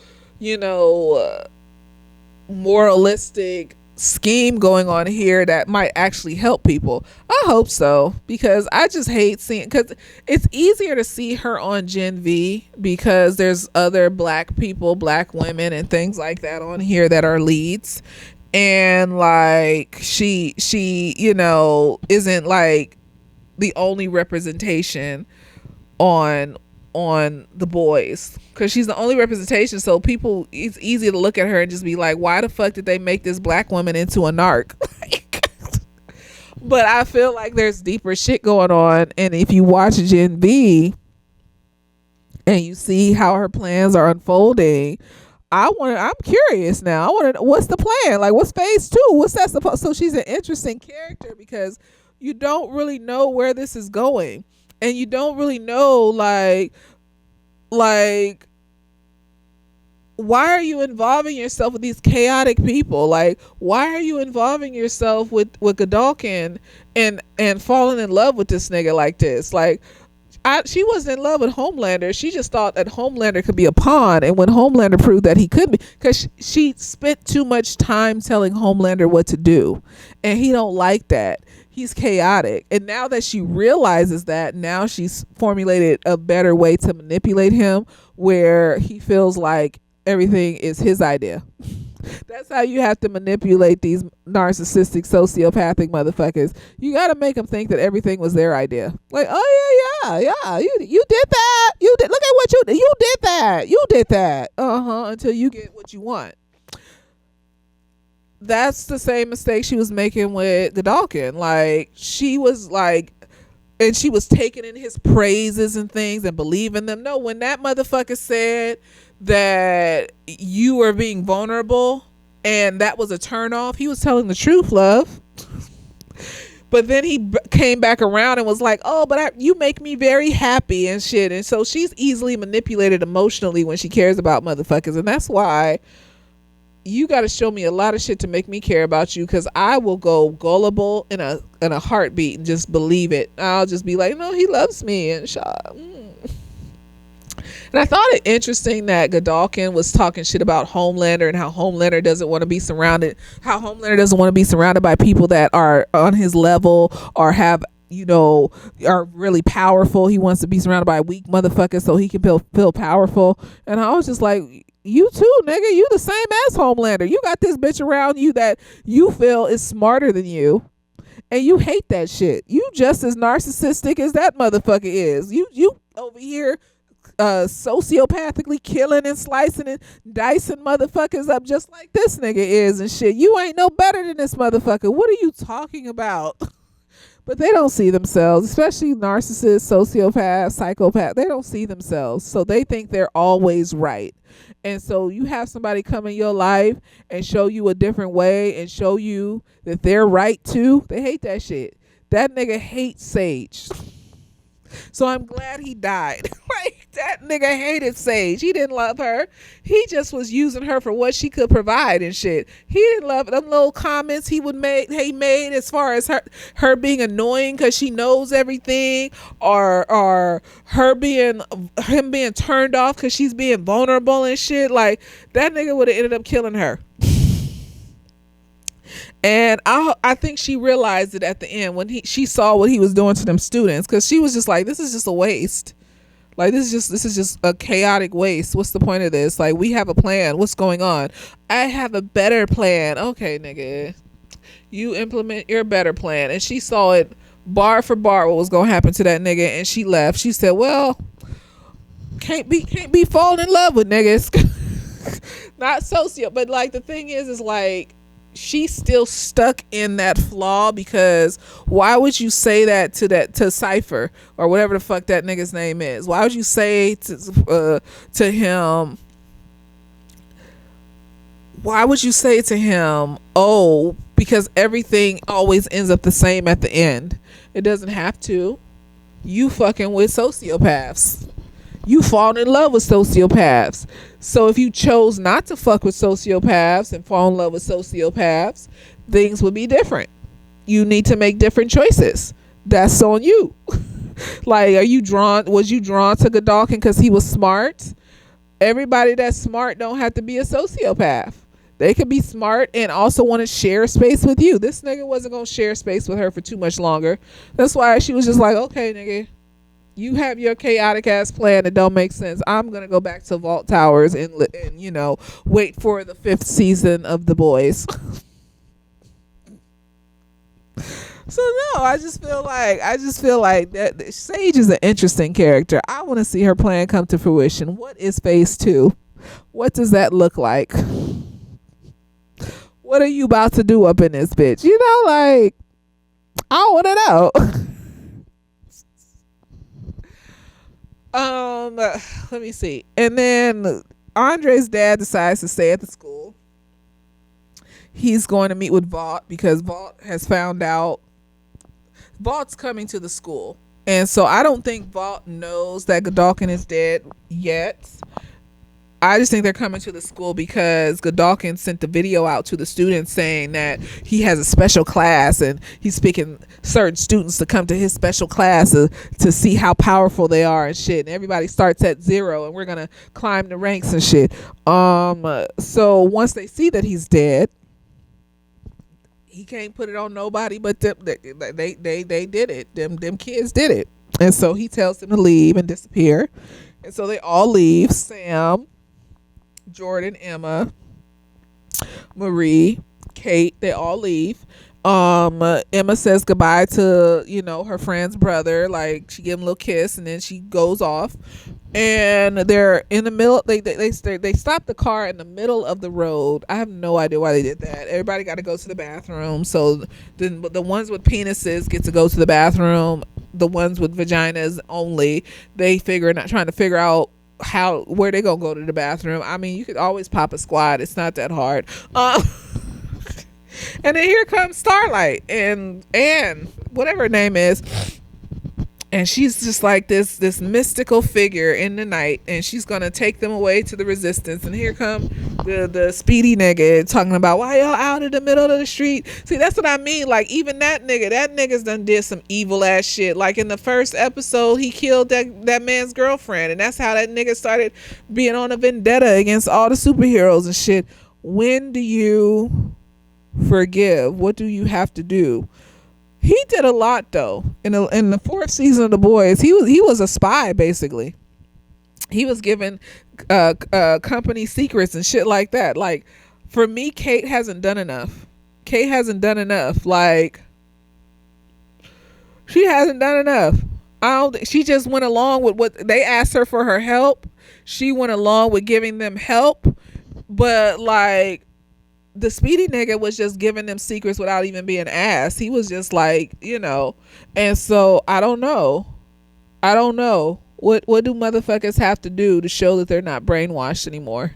moralistic scheme going on here that might actually help people? I hope so, because I just hate seeing, because it's easier to see her on Gen V because there's other black people, black women and things like that on here that are leads. And like she isn't like the only representation on The Boys, because she's the only representation. So people, it's easy to look at her and just be like, why the fuck did they make this black woman into a narc? But I feel like there's deeper shit going on. And if you watch Gen V and you see how her plans are unfolding, I'm curious now. I want to know, what's the plan? Like, what's phase 2? What's that supposed? So she's an interesting character because you don't really know where this is going, and you don't really know like why are you involving yourself with these chaotic people? Like, why are you involving yourself with Godolkin and falling in love with this nigga like this? Like, she wasn't in love with Homelander. She just thought that Homelander could be a pawn. And when Homelander proved that he could be, because she spent too much time telling Homelander what to do. And he don't like that. He's chaotic. And now that she realizes that, now she's formulated a better way to manipulate him, where he feels like everything is his idea. That's how you have to manipulate these narcissistic, sociopathic motherfuckers. You got to make them think that everything was their idea. Like, oh yeah, you did that. You did. Look at what you did that. You did that. Until you get what you want. That's the same mistake she was making with Godolkin. Like, she was like, and she was taking in his praises and things and believing them. No, when that motherfucker said that you were being vulnerable and that was a turnoff, he was telling the truth, love. But then he came back around and was like, oh, but you make me very happy and shit. And so she's easily manipulated emotionally when she cares about motherfuckers. And that's why you got to show me a lot of shit to make me care about you, because I will go gullible in a heartbeat and just believe it. I'll just be like, no, he loves me. And And I thought it interesting that Godolkin was talking shit about Homelander and how Homelander doesn't want to be surrounded by people that are on his level or have, are really powerful. He wants to be surrounded by weak motherfuckers so he can feel powerful. And I was just like, you too, nigga. You the same as Homelander. You got this bitch around you that you feel is smarter than you, and you hate that shit. You just as narcissistic as that motherfucker is. You over here sociopathically killing and slicing and dicing motherfuckers up just like this nigga is and shit. You ain't no better than this motherfucker. What are you talking about? But they don't see themselves, especially narcissists, sociopaths, psychopaths. They don't see themselves. So they think they're always right. And so you have somebody come in your life and show you a different way and show you that they're right too. They hate that shit. That nigga hates Sage. So I'm glad he died. Like, that nigga hated Sage. He didn't love her. He just was using her for what she could provide and shit. He didn't love them little comments he made as far as her being annoying because she knows everything, or him being turned off because she's being vulnerable and shit. Like, that nigga would have ended up killing her. And I think she realized it at the end when she saw what he was doing to them students, because she was just like, this is just a waste. Like, this is just a chaotic waste. What's the point of this? Like, we have a plan. What's going on? I have a better plan. Okay, nigga, you implement your better plan. And she saw it bar for bar what was gonna happen to that nigga, and she left. She said, well, can't be falling in love with niggas. Not socio, but like the thing is like, she's still stuck in that flaw, because why would you say that to Cypher or whatever the fuck that nigga's name is? Why would you say to him? Why would you say to him, oh, because everything always ends up the same at the end? It doesn't have to. You fucking with sociopaths. You fall in love with sociopaths. So if you chose not to fuck with sociopaths and fall in love with sociopaths, things would be different. You need to make different choices. That's on you. Like, was you drawn to Godolphin because he was smart? Everybody that's smart don't have to be a sociopath. They could be smart and also want to share space with you. This nigga wasn't going to share space with her for too much longer. That's why she was just like, okay, nigga, you have your chaotic ass plan that don't make sense. I'm gonna go back to Vault Towers and wait for the 5th season of The Boys. So no, I just feel like that Sage is an interesting character. I want to see her plan come to fruition. What is phase 2? What does that look like? What are you about to do up in this bitch? Like, I want to know. Let me see. And then Andre's dad decides to stay at the school. He's going to meet with Vault because Vault has found out Vault's coming to the school. And so I don't think Vault knows that Godolphin is dead yet. I just think they're coming to the school because Godolphin sent the video out to the students saying that he has a special class and he's picking certain students to come to his special class to see how powerful they are and shit. And everybody starts at 0 and we're going to climb the ranks and shit. So once they see that he's dead, he can't put it on nobody but them. They did it. Them kids did it. And so he tells them to leave and disappear. And so they all leave. Sam, Jordan, Emma, Marie, Kate, they all leave. Emma says goodbye to her friend's brother. Like, she gives him a little kiss and then she goes off. And they're in the middle. They stop the car in the middle of the road. I have no idea why they did that. Everybody got to go to the bathroom. So the ones with penises get to go to the bathroom. The ones with vaginas only, they trying to figure out where they gonna go to the bathroom. I mean, you could always pop a squad. It's not that hard. And then here comes Starlight and Anne, whatever her name is. And she's just like this mystical figure in the night, and she's gonna take them away to the resistance. And here come the speedy nigga talking about why y'all out in the middle of the street. See, that's what I mean. Like, even that nigga's done did some evil ass shit. Like, in the first episode, he killed that man's girlfriend, and that's how that nigga started being on a vendetta against all the superheroes and shit. When do you forgive? What do you have to do? He did a lot though. In the 4th season of The Boys, he was a spy basically. He was given company secrets and shit like that. Like, for me, Kate hasn't done enough. Like, she hasn't done enough. She just went along with what they asked her for her help. She went along with giving them help, but like the speedy nigga was just giving them secrets without even being asked. He was just like, and so I don't know. I don't know. What do motherfuckers have to do to show that they're not brainwashed anymore?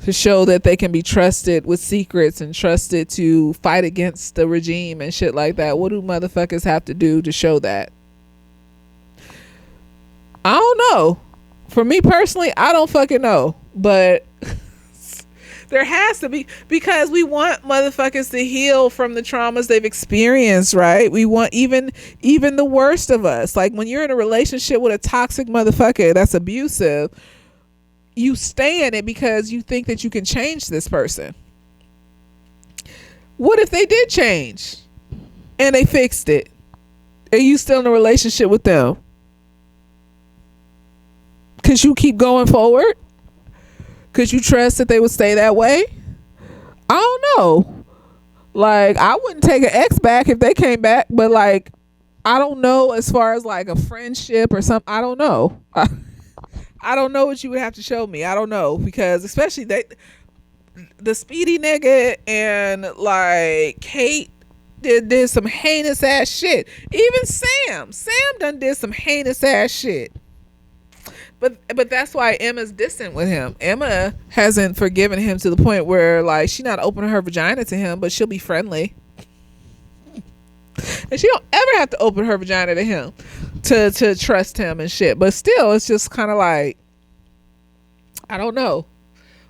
To show that they can be trusted with secrets and trusted to fight against the regime and shit like that. What do motherfuckers have to do to show that? I don't know. For me personally, I don't fucking know. But there has to be, because we want motherfuckers to heal from the traumas they've experienced, right? We want even the worst of us. Like when you're in a relationship with a toxic motherfucker that's abusive, you stay in it because you think that you can change this person. What if they did change and they fixed it? Are you still in a relationship with them? Could you keep going forward? Could you trust that they would stay that way? I don't know. Like, I wouldn't take an ex back if they came back, but like, I don't know as far as like a friendship or something. I don't know. I don't know what you would have to show me. I don't know, because especially the speedy nigga and like Kate did some heinous ass shit. Even Sam done did some heinous ass shit. But that's why Emma's distant with him. Emma hasn't forgiven him to the point where like she not opening her vagina to him, but she'll be friendly. And she don't ever have to open her vagina to him to trust him and shit. But still, it's just kind of like, I don't know.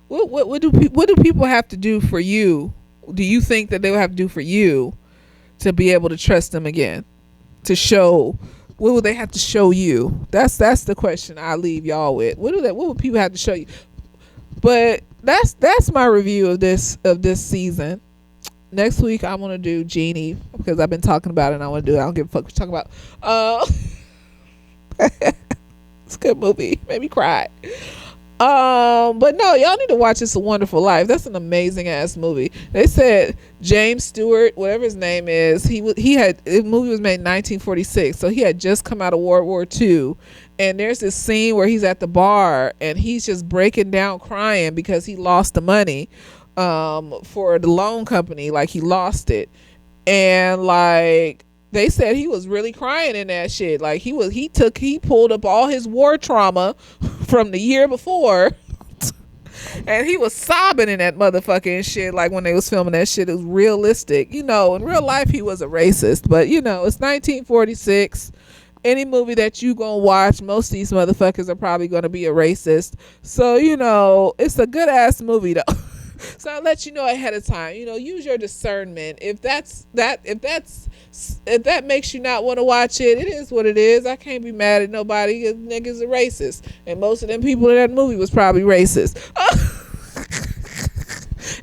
What do people have to do for you? Do you think that they would have to do for you to be able to trust them again? To show, what would they have to show you? That's the question I leave y'all with. What would people have to show you? But that's my review of this season. Next week I'm gonna do Genie, because I've been talking about it and I want to do it. I don't give a fuck what you talking about. It's a good movie. Made me cry. But no, y'all need to watch It's a Wonderful Life. That's an amazing ass movie. They said James Stewart, whatever his name is, the movie was made in 1946, so he had just come out of World War II. And there's this scene where he's at the bar and he's just breaking down crying because he lost the money for the loan company. Like, he lost it, and like they said he was really crying in that shit. Like, he pulled up all his war trauma from the year before and he was sobbing in that motherfucking shit. Like, when they was filming that shit, it was realistic. In real life he was a racist, but it's 1946. Any movie that you gonna watch, most of these motherfuckers are probably gonna be a racist. So it's a good ass movie though. So I'll let you know ahead of time. Use your discernment. If that makes you not want to watch it, it is what it is. I can't be mad at nobody. Niggas are racist, and most of them people in that movie was probably racist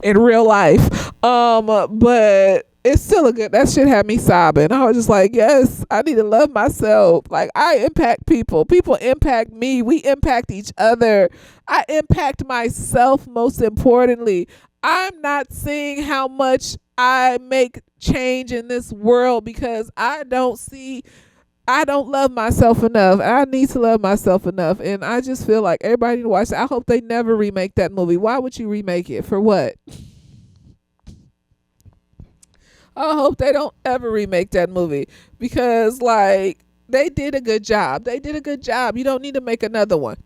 in real life. But it's still a good. That shit had me sobbing. I was just like, yes, I need to love myself. Like, I impact people. People impact me. We impact each other. I impact myself, most importantly. I'm not seeing how much I make change in this world because I don't love myself enough. I need to love myself enough. And I just feel like everybody need to watch it. I hope they never remake that movie. Why would you remake it? For what? I hope they don't ever remake that movie, because like, they did a good job. You don't need to make another one.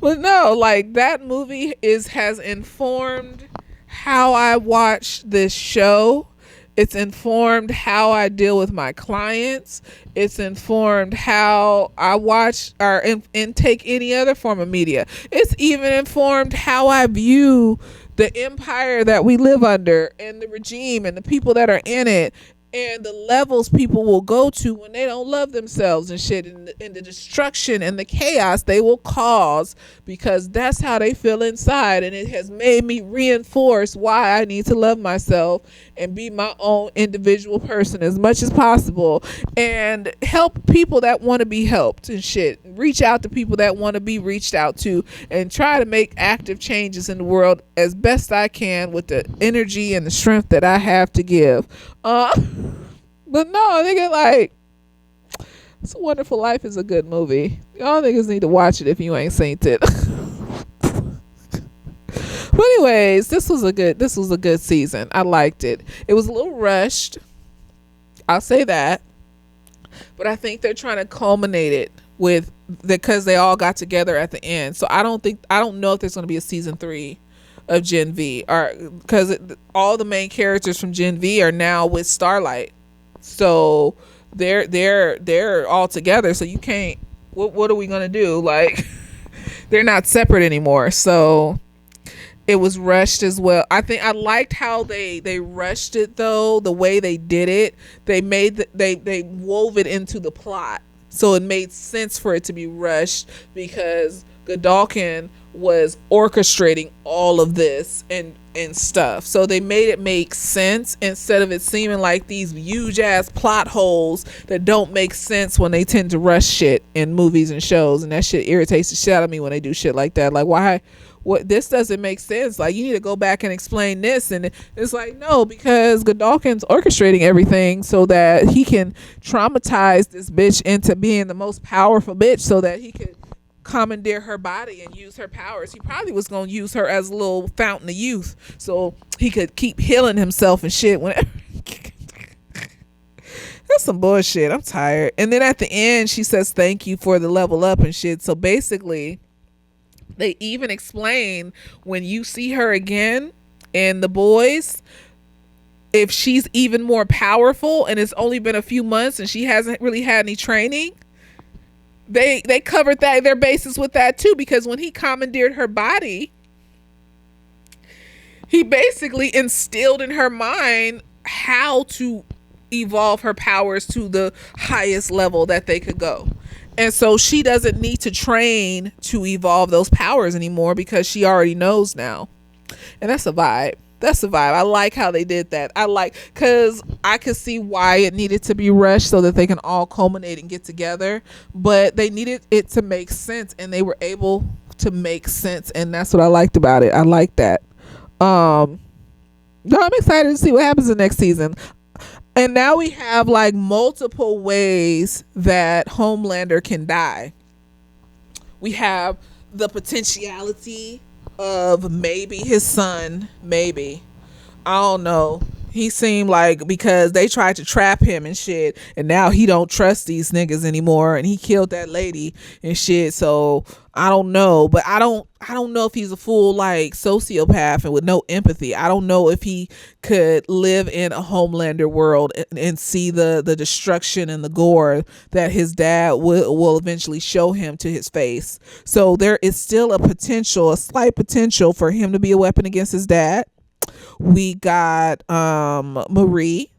But no, like, that movie has informed how I watch this show. It's informed how I deal with my clients. It's informed how I watch or intake any other form of media. It's even informed how I view the empire that we live under, and the regime, and the people that are in it, and the levels people will go to when they don't love themselves and shit, and the destruction and the chaos they will cause, because that's how they feel inside. And it has made me reinforce why I need to love myself and be my own individual person as much as possible, and help people that want to be helped and shit. Reach out to people that want to be reached out to, and try to make active changes in the world as best I can with the energy and the strength that I have to give. But no, nigga, like, It's a Wonderful Life is a good movie. Y'all niggas need to watch it if you ain't seen it. But anyways, this was a good season. I liked it. It was a little rushed. I'll say that. But I think they're trying to culminate it with because they all got together at the end. So I don't know if there's going to be a season 3 of Gen V, or because all the main characters from Gen V are now with Starlight. So they're all together. So you can't. What are we going to do? Like, they're not separate anymore. So it was rushed as well. I think I liked how they rushed it though. The way they did it, they wove it into the plot, so it made sense for it to be rushed because Godalkin was orchestrating all of this and stuff. So they made it make sense instead of it seeming like these huge ass plot holes that don't make sense when they tend to rush shit in movies and shows, and that shit irritates the shit out of me when they do shit like that. Like, why? What, this doesn't make sense. Like, you need to go back and explain this. And it's like, no, because Godalkin's orchestrating everything so that he can traumatize this bitch into being the most powerful bitch so that he could commandeer her body and use her powers. He probably was going to use her as a little fountain of youth so he could keep healing himself and shit whenever. That's some bullshit. I'm tired. And then at the end, she says thank you for the level up and shit. So basically, they even explain when you see her again in The Boys, if she's even more powerful and it's only been a few months and she hasn't really had any training, they covered their bases with that too, because when he commandeered her body, he basically instilled in her mind how to evolve her powers to the highest level that they could go. And so she doesn't need to train to evolve those powers anymore because she already knows now. And that's a vibe. That's a vibe. I like how they did that. Because I could see why it needed to be rushed so that they can all culminate and get together. But they needed it to make sense, and they were able to make sense. And that's what I liked about it. I like that. No, I'm excited to see what happens in the next season. And now we have like multiple ways that Homelander can die. We have the potentiality of maybe his son, maybe. I don't know. He seemed like, because they tried to trap him and shit, and now he don't trust these niggas anymore, and he killed that lady and shit. So I don't know, but I don't know if he's a full like sociopath and with no empathy. I don't know if he could live in a Homelander world and see the destruction and the gore that his dad will eventually show him to his face. So there is still a slight potential for him to be a weapon against his dad. We got Marie,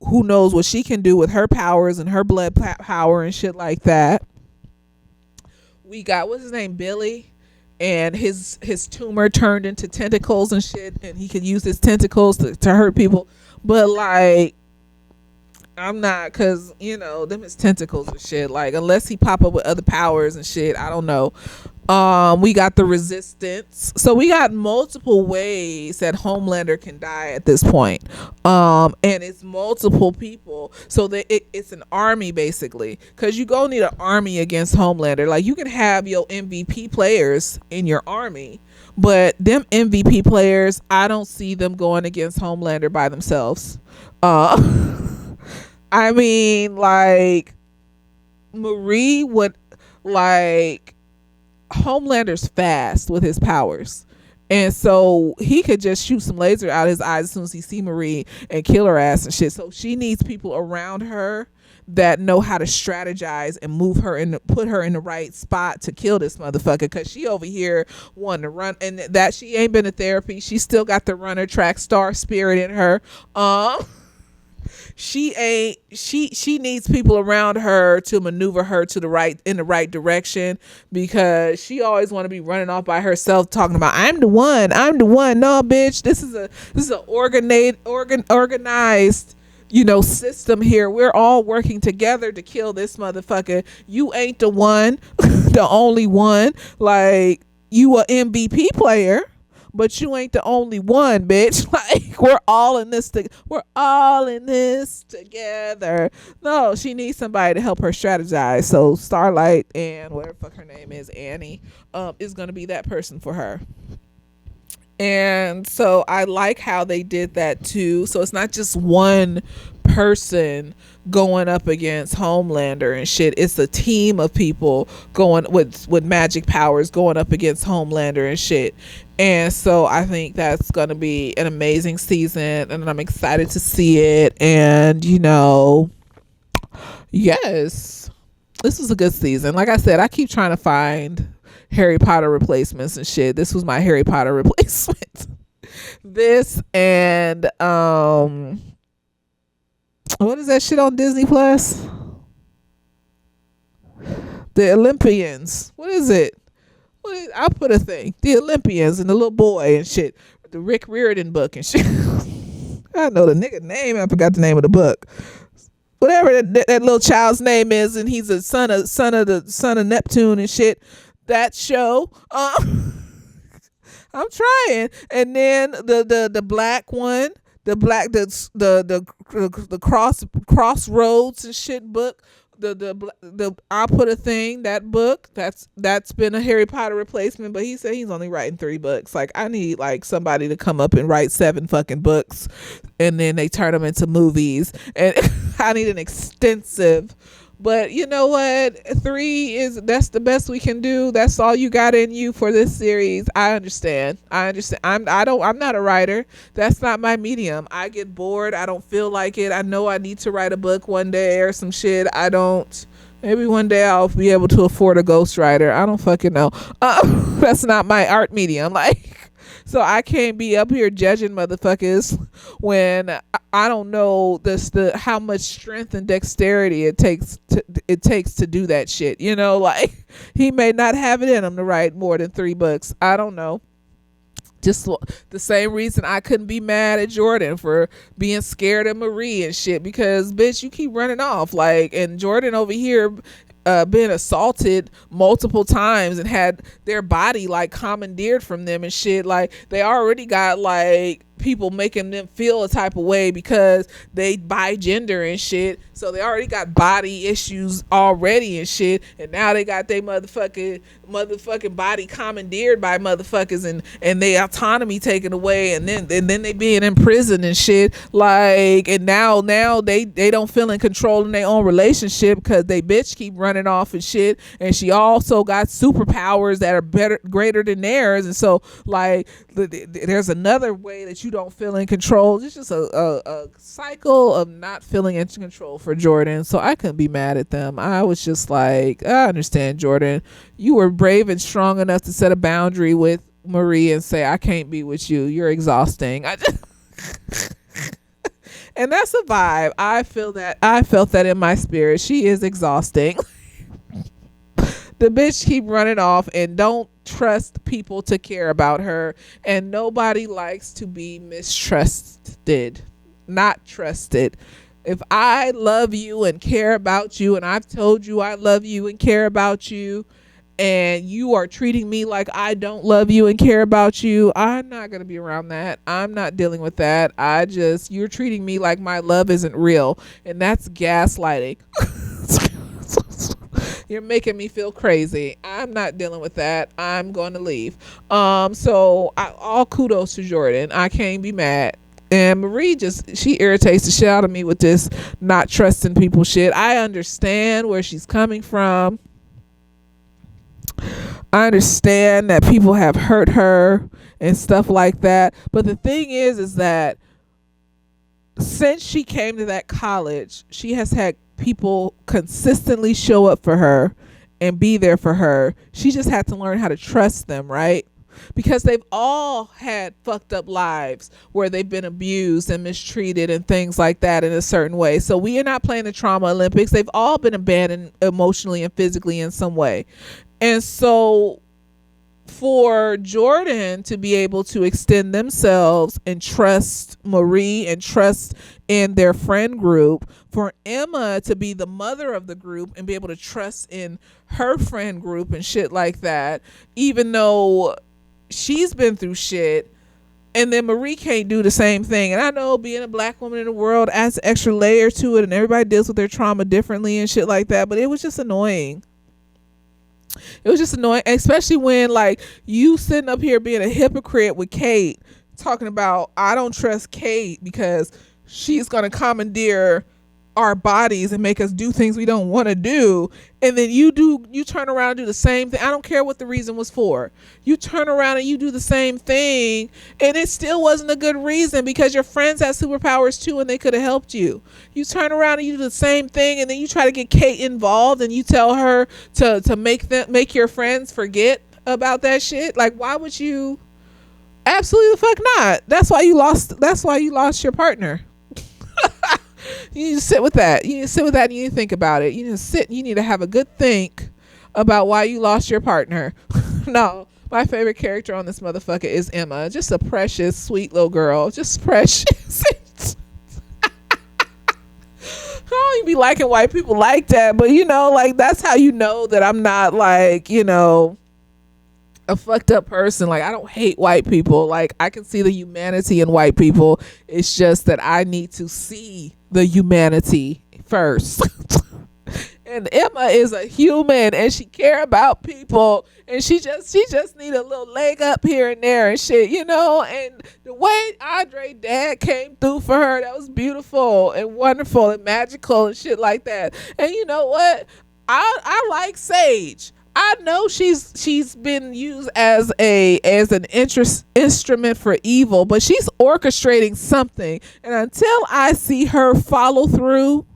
who knows what she can do with her powers and her blood power and shit like that. We got, what's his name, Billy, and his tumor turned into tentacles and shit, and he can use his tentacles to hurt people. But like, I'm not, because them is tentacles and shit. Like, unless he pop up with other powers and shit, I don't know. We got the Resistance. So we got multiple ways that Homelander can die at this point. And it's multiple people. So that it's an army basically. Because you go need an army against Homelander. Like, you can have your MVP players in your army, but them MVP players, I don't see them going against Homelander by themselves. I mean, like, Marie would, like, Homelander's fast with his powers, and so he could just shoot some laser out his eyes as soon as he see Marie and kill her ass and shit. So she needs people around her that know how to strategize and move her and put her in the right spot to kill this motherfucker, because she over here wanting to run, and that she ain't been to therapy. She still got the runner track star spirit in her. She needs people around her to maneuver her in the right direction, because she always want to be running off by herself talking about I'm the one. No, bitch, this is a organized system here. We're all working together to kill this motherfucker. You ain't the one, the only one. Like, you a MVP player, but you ain't the only one, bitch. Like, we're all in this we're all in this together. No, she needs somebody to help her strategize. So Starlight and whatever the fuck her name is, Annie, is gonna be that person for her. And so I like how they did that too. So it's not just one person going up against Homelander and shit. It's a team of people going with magic powers going up against Homelander and shit. And so I think that's going to be an amazing season, and I'm excited to see it. And yes, this was a good season. Like I said, I keep trying to find Harry Potter replacements and shit. This was my Harry Potter replacement. This and what is that shit on Disney Plus? The Olympians. What is it? I'll put a thing. The Olympians and the little boy and shit. The Rick Riordan book and shit. I know the nigga name. I forgot the name of the book. Whatever that little child's name is, and he's a son of Neptune and shit. That show. I'm trying. And then the black one, the crossroads and shit book. The I'll put a thing, that book that's been a Harry Potter replacement, but he said he's only writing 3 books. Like, I need like somebody to come up and write 7 fucking books, and then they turn them into movies, and I need an extensive. But you know what? 3 that's the best we can do. That's all you got in you for this series. I understand. I'm not a writer. That's not my medium. I get bored. I don't feel like it. I know I need to write a book one day or some shit. I don't. Maybe one day I'll be able to afford a ghostwriter. I don't fucking know. That's not my art medium. Like, so I can't be up here judging motherfuckers when I don't know how much strength and dexterity it takes to do that shit. Like, he may not have it in him to write more than 3 books. I don't know. Just the same reason I couldn't be mad at Jordan for being scared of Marie and shit, because bitch, you keep running off. Like, and Jordan over here been assaulted multiple times and had their body like commandeered from them and shit. Like, they already got like people making them feel a type of way because they bi gender and shit. So they already got body issues already and shit, and now they got their motherfucking body commandeered by motherfuckers and their autonomy taken away, and then they being in prison and shit. Like, and now they don't feel in control in their own relationship because they bitch keep running off and shit, and she also got superpowers that are greater than theirs. And so like there's another way that you don't feel in control. It's just a cycle of not feeling in control for Jordan. So I couldn't be mad at them. I was just like, I understand, Jordan. You were brave and strong enough to set a boundary with Marie and say, I can't be with you. You're exhausting. And that's a vibe. I felt that in my spirit. She is exhausting. The bitch keep running off and don't trust people to care about her, and nobody likes to be mistrusted, not trusted. If I love you and care about you, and I've told you I love you and care about you, and you are treating me like I don't love you and care about you, I'm not going to be around that. I'm not dealing with that. You're treating me like my love isn't real, and that's gaslighting. You're making me feel crazy. I'm not dealing with that. I'm going to leave. So all kudos to Jordan. I can't be mad. And Marie she irritates the shit out of me with this not trusting people shit. I understand where she's coming from. I understand that people have hurt her and stuff like that. But the thing is that since she came to that college, she has had people consistently show up for her and be there for her. She just had to learn how to trust them, right? Because they've all had fucked up lives where they've been abused and mistreated and things like that in a certain way. So we are not playing the trauma Olympics. They've all been abandoned emotionally and physically in some way. And so for Jordan to be able to extend themselves and trust Marie and trust in their friend group, for Emma to be the mother of the group and be able to trust in her friend group and shit like that, even though she's been through shit, and then Marie can't do the same thing. And I know being a black woman in the world adds an extra layer to it, and everybody deals with their trauma differently and shit like that, but it was just annoying. It was just annoying, especially when like you sitting up here being a hypocrite with Kate, talking about I don't trust Kate because she's gonna commandeer our bodies and make us do things we don't want to do, and then you turn around and do the same thing. I don't care what the reason was for. You turn around and you do the same thing, and it still wasn't a good reason because your friends had superpowers too and they could have helped you. You turn around and you do the same thing, and then you try to get Kate involved and you tell her to make your friends forget about that shit. Like, why would you? Absolutely the fuck not. That's why you lost your partner. You need to sit with that. You need to sit with that and you need to think about it. You need to sit and you need to have a good think about why you lost your partner. No, my favorite character on this motherfucker is Emma. Just a precious, sweet little girl. Just precious. I don't even be liking white people like that, but you know, like that's how you know that I'm not like, you know, a fucked up person. Like, I don't hate white people. Like, I can see the humanity in white people. It's just that I need to see the humanity first. And Emma is a human and she care about people, and she just need a little leg up here and there and shit, you know. And the way Andre dad came through for her, that was beautiful and wonderful and magical and shit like that. And you know what, I like Sage. I know she's been used as an instrument for evil, but she's orchestrating something. And until I see her follow through,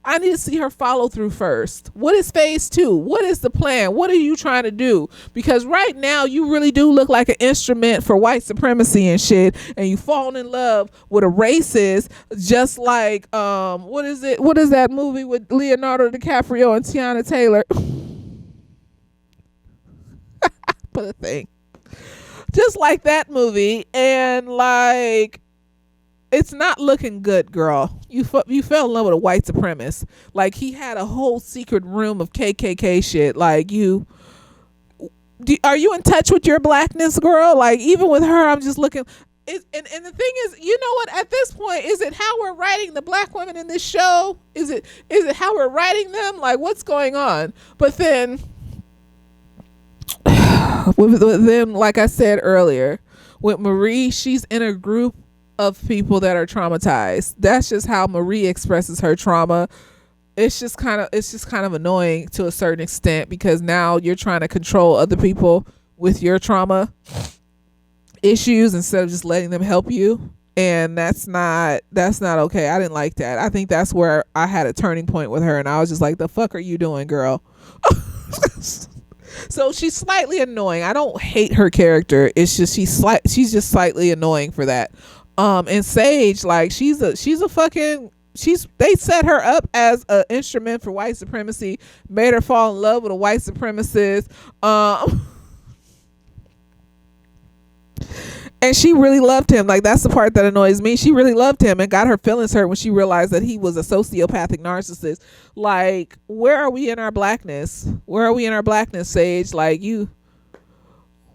I need to see her follow through first. What is phase 2? What is the plan? What are you trying to do? Because right now you really do look like an instrument for white supremacy and shit, and you falling in love with a racist, just like what is that movie with Leonardo DiCaprio and Tiana Taylor? Put a thing just like that movie, and like it's not looking good, girl. You fell in love with a white supremacist. Like, he had a whole secret room of KKK shit. Like, are you in touch with your blackness, girl? Like, even with her, I'm just looking. And the thing is, you know what? At this point, is it how we're writing the black women in this show? Is it how we're writing them? Like, what's going on? But then. With them, like I said earlier, with Marie, she's in a group of people that are traumatized. That's just how Marie expresses her trauma. It's just kind of annoying to a certain extent, because now you're trying to control other people with your trauma issues instead of just letting them help you. And that's not okay. I didn't like that. I think that's where I had a turning point with her, and I was just like, the fuck are you doing, girl? So she's slightly annoying. I don't hate her character. It's just she's just slightly annoying for that. And Sage, like, they set her up as an instrument for white supremacy, made her fall in love with a white supremacist. And she really loved him. Like, that's the part that annoys me. She really loved him and got her feelings hurt when she realized that he was a sociopathic narcissist. Like, where are we in our blackness? Where are we in our blackness, Sage? Like,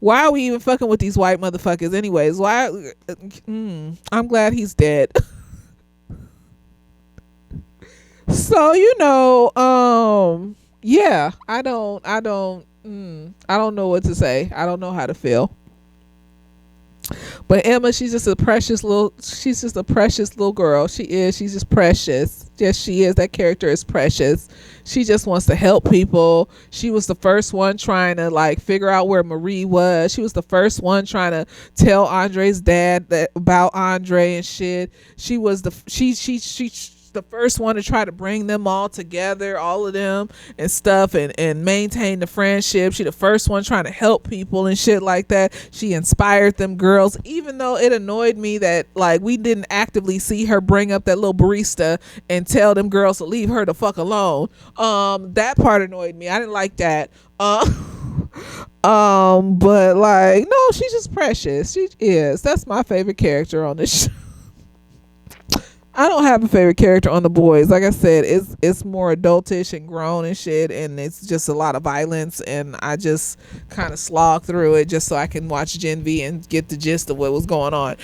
why are we even fucking with these white motherfuckers anyways? Why? I'm glad he's dead. So, you know, yeah, I don't know what to say. I don't know how to feel. But Emma, she's just a precious little girl. She's just precious. Yes, she is. That character is precious. She just wants to help people. She was the first one trying to like figure out where Marie was. She was the first one trying to tell Andre's dad about Andre and shit. She was the first one to try to bring them all together, all of them and stuff, and maintain the friendship. She the first one trying to help people and shit like that. She inspired them girls, even though it annoyed me that like we didn't actively see her bring up that little barista and tell them girls to leave her the fuck alone. That part annoyed me. I didn't like that. But like, no, she's just precious. She is. That's my favorite character on this show. I don't have a favorite character on The Boys. Like I said, it's more adultish and grown and shit, and it's just a lot of violence. And I just kind of slog through it just so I can watch Gen V and get the gist of what was going on.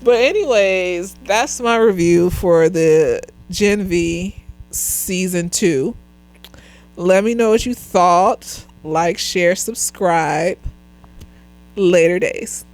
But anyways, that's my review for the Gen V season 2. Let me know what you thought. Like, share, subscribe. Later days.